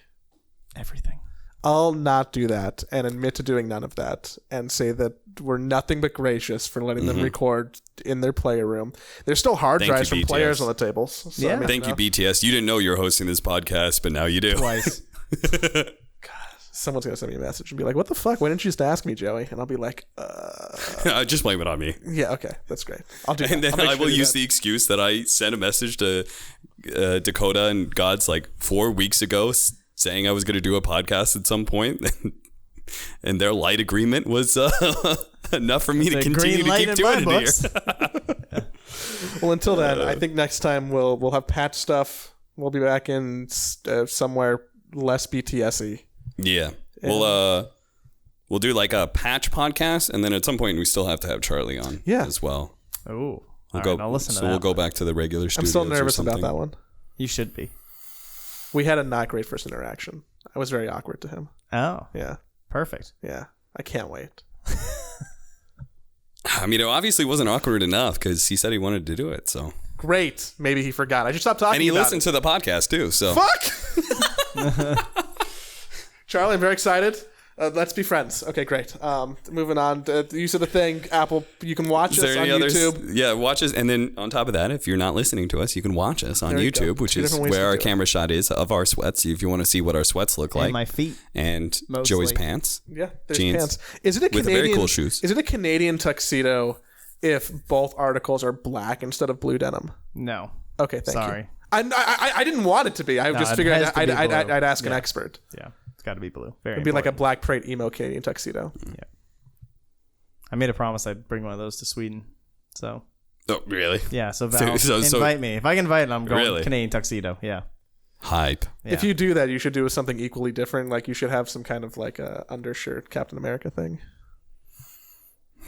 Everything. I'll not do that and admit to doing none of that and say that we're nothing but gracious for letting them record in their player room. There's still hard drives from players on the tables. So yeah. Thank you, BTS. You didn't know you were hosting this podcast, but now you do. Twice. Someone's going to send me a message and be like, what the fuck? Why didn't you just ask me, Joey? And I'll be like, Just blame it on me. Yeah, okay. That's great. I'll do that. And then I will use the excuse that I sent a message to Dakota and Gods like 4 weeks ago saying I was going to do a podcast at some point. And their light agreement was enough for me to continue to keep doing it here. Well, until then, I think next time we'll have patch stuff. We'll be back in somewhere less BTS-y. Yeah. We'll do like a patch podcast, and then at some point we still have to have Charlie on as well. Oh. I'll listen to that. So we'll go back to the regular studios. I'm still nervous about that one. You should be. We had a not great first interaction. I was very awkward to him. Oh. Yeah. Perfect. Yeah. I can't wait. I mean, it obviously wasn't awkward enough because he said he wanted to do it, so. Great. Maybe he forgot. I should stop talking about it. And he listened to the podcast too, so. Fuck! Charlie, I'm very excited. Let's be friends. Okay, great. Moving on. You said the thing, Apple, you can watch us on YouTube. Yeah, watch us. And then on top of that, if you're not listening to us, you can watch us on YouTube, which is where our camera shot is of our sweats. If you want to see what our sweats look like. And my feet. And Joey's pants. Yeah, there's jeans, pants. Is it a Canadian, with very cool shoes. Is it a Canadian tuxedo if both articles are black instead of blue denim? No. Okay, thank you. Sorry. I didn't want it to be. I just figured I'd ask an expert. Yeah. Got to be blue. Very It'd be important. like a black prate emo Canadian tuxedo. Yeah. I made a promise I'd bring one of those to Sweden. So. Oh, really? Yeah. So Val, invite me. If I can invite, I'm going Canadian tuxedo. Yeah. Hype. Yeah. If you do that, you should do something equally different. Like you should have some kind of like a undershirt Captain America thing.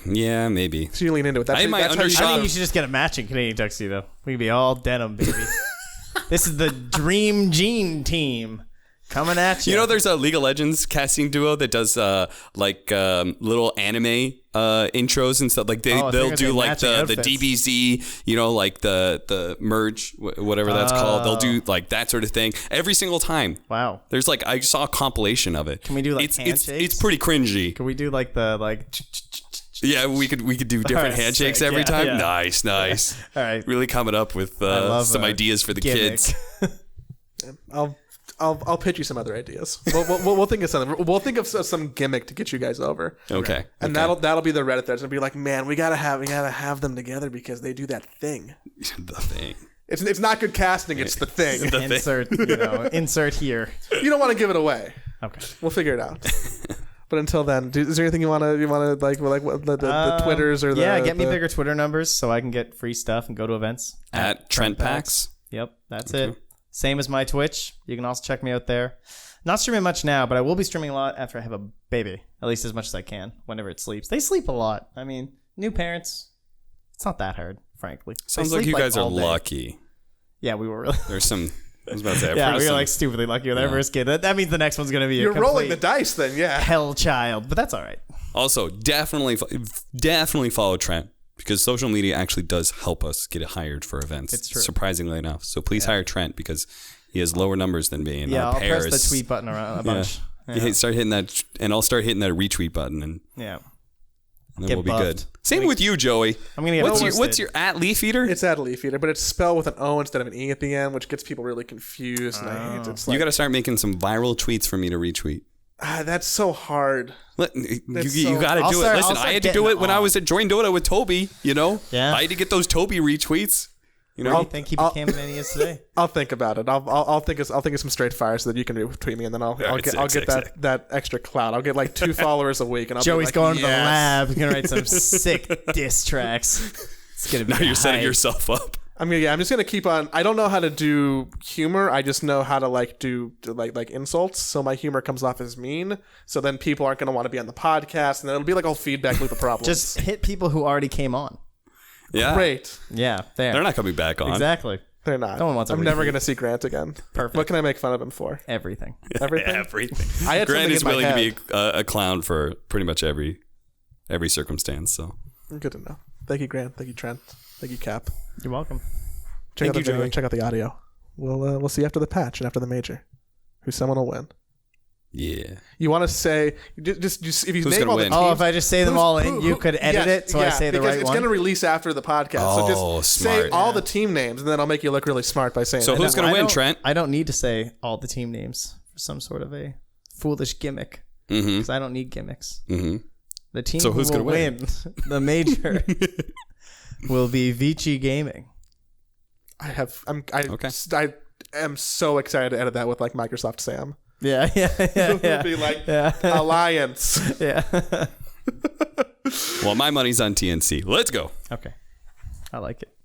Yeah, maybe. So you lean into it. I think you should just get a matching Canadian tuxedo. We can be all denim, baby. This is the Dream Jean team. Coming at you. You know, there's a League of Legends casting duo that does little anime intros and stuff. Like they'll do like the DBZ, you know, like the merge, whatever that's called. They'll do like that sort of thing every single time. Wow. There's like I saw a compilation of it. Can we do like handshakes? It's pretty cringy. Can we do like the like? Yeah, we could do different handshakes every time. Yeah. Nice. All right. Really coming up with some ideas for the kids. I'll pitch you some other ideas. We'll think of something. We'll think of some gimmick to get you guys over. Okay. And that'll be the Reddit threads. It'll be like, man, we gotta have them together because they do that thing. The thing. It's not good casting. It's the thing. Insert here. You don't want to give it away. Okay. We'll figure it out. But until then, is there anything you want to like the Twitters or get me bigger Twitter numbers so I can get free stuff and go to events at TrentPax. Yep, that's it. Same as my Twitch. You can also check me out there. Not streaming much now, but I will be streaming a lot after I have a baby. At least as much as I can whenever it sleeps. They sleep a lot. I mean, new parents, it's not that hard, frankly. Sounds like you guys are lucky. Yeah, we were really. There's some. I was about to say. Yeah, we were like stupidly lucky with our first kid. That means the next one's going to be You're rolling the dice then, yeah. Hell child, but that's all right. Also, definitely follow Trent. Because social media actually does help us get hired for events. It's true. Surprisingly enough. So please hire Trent because he has lower numbers than me. And I'll press the tweet button around a bunch. You start hitting that, and I'll start hitting that retweet button, and yeah. And then we'll be good. Same with you, Joey. I'm gonna get what's your at Leafeater? It's at Leafeater, but it's spelled with an O instead of an E at the end, which gets people really confused. And I hate it. It's like, you got to start making some viral tweets for me to retweet. That's so hard. You got to do it. Listen, I had to do it when I was at Join Dota with Toby. You know, I had to get those Toby retweets. You know, I think he became an NES today. I'll think about it. I'll think of some straight fire so that you can retweet me, and then I'll get that extra clout. I'll get like 2 followers a week, and I'll Joey's be like, going to the lab. He's gonna write some sick diss tracks. It's gonna be now you're setting yourself up. I'm just gonna keep on. I don't know how to do humor. I just know how to do insults. So my humor comes off as mean. So then people aren't gonna want to be on the podcast, and then it'll be like a whole feedback loop of problems. Just hit people who already came on. Yeah. Great. Yeah. There. They're not coming back on. Exactly. They're not. No one wants. I'm never gonna see Grant again. Perfect. What can I make fun of him for? Everything. Everything. I had Grant is willing to be a clown for pretty much every circumstance. So good to know. Thank you, Grant. Thank you, Trent. Thank you, Cap. You're welcome. Check out the audio. We'll see after the patch and after the major who someone will win. Yeah. You want to say just if you name all the teams, if I just say them all in, you could edit it so I say the right one. Because it's going to release after the podcast. So just say all the team names, and then I'll make you look really smart by saying. So who's going to win, Trent? I don't need to say all the team names for some sort of a foolish gimmick because I don't need gimmicks. Mm-hmm. The team who will win the major will be Vici Gaming. I am so excited to edit that with Microsoft Sam. Yeah. It would be Alliance. Yeah. Well, my money's on TNC. Let's go. Okay. I like it.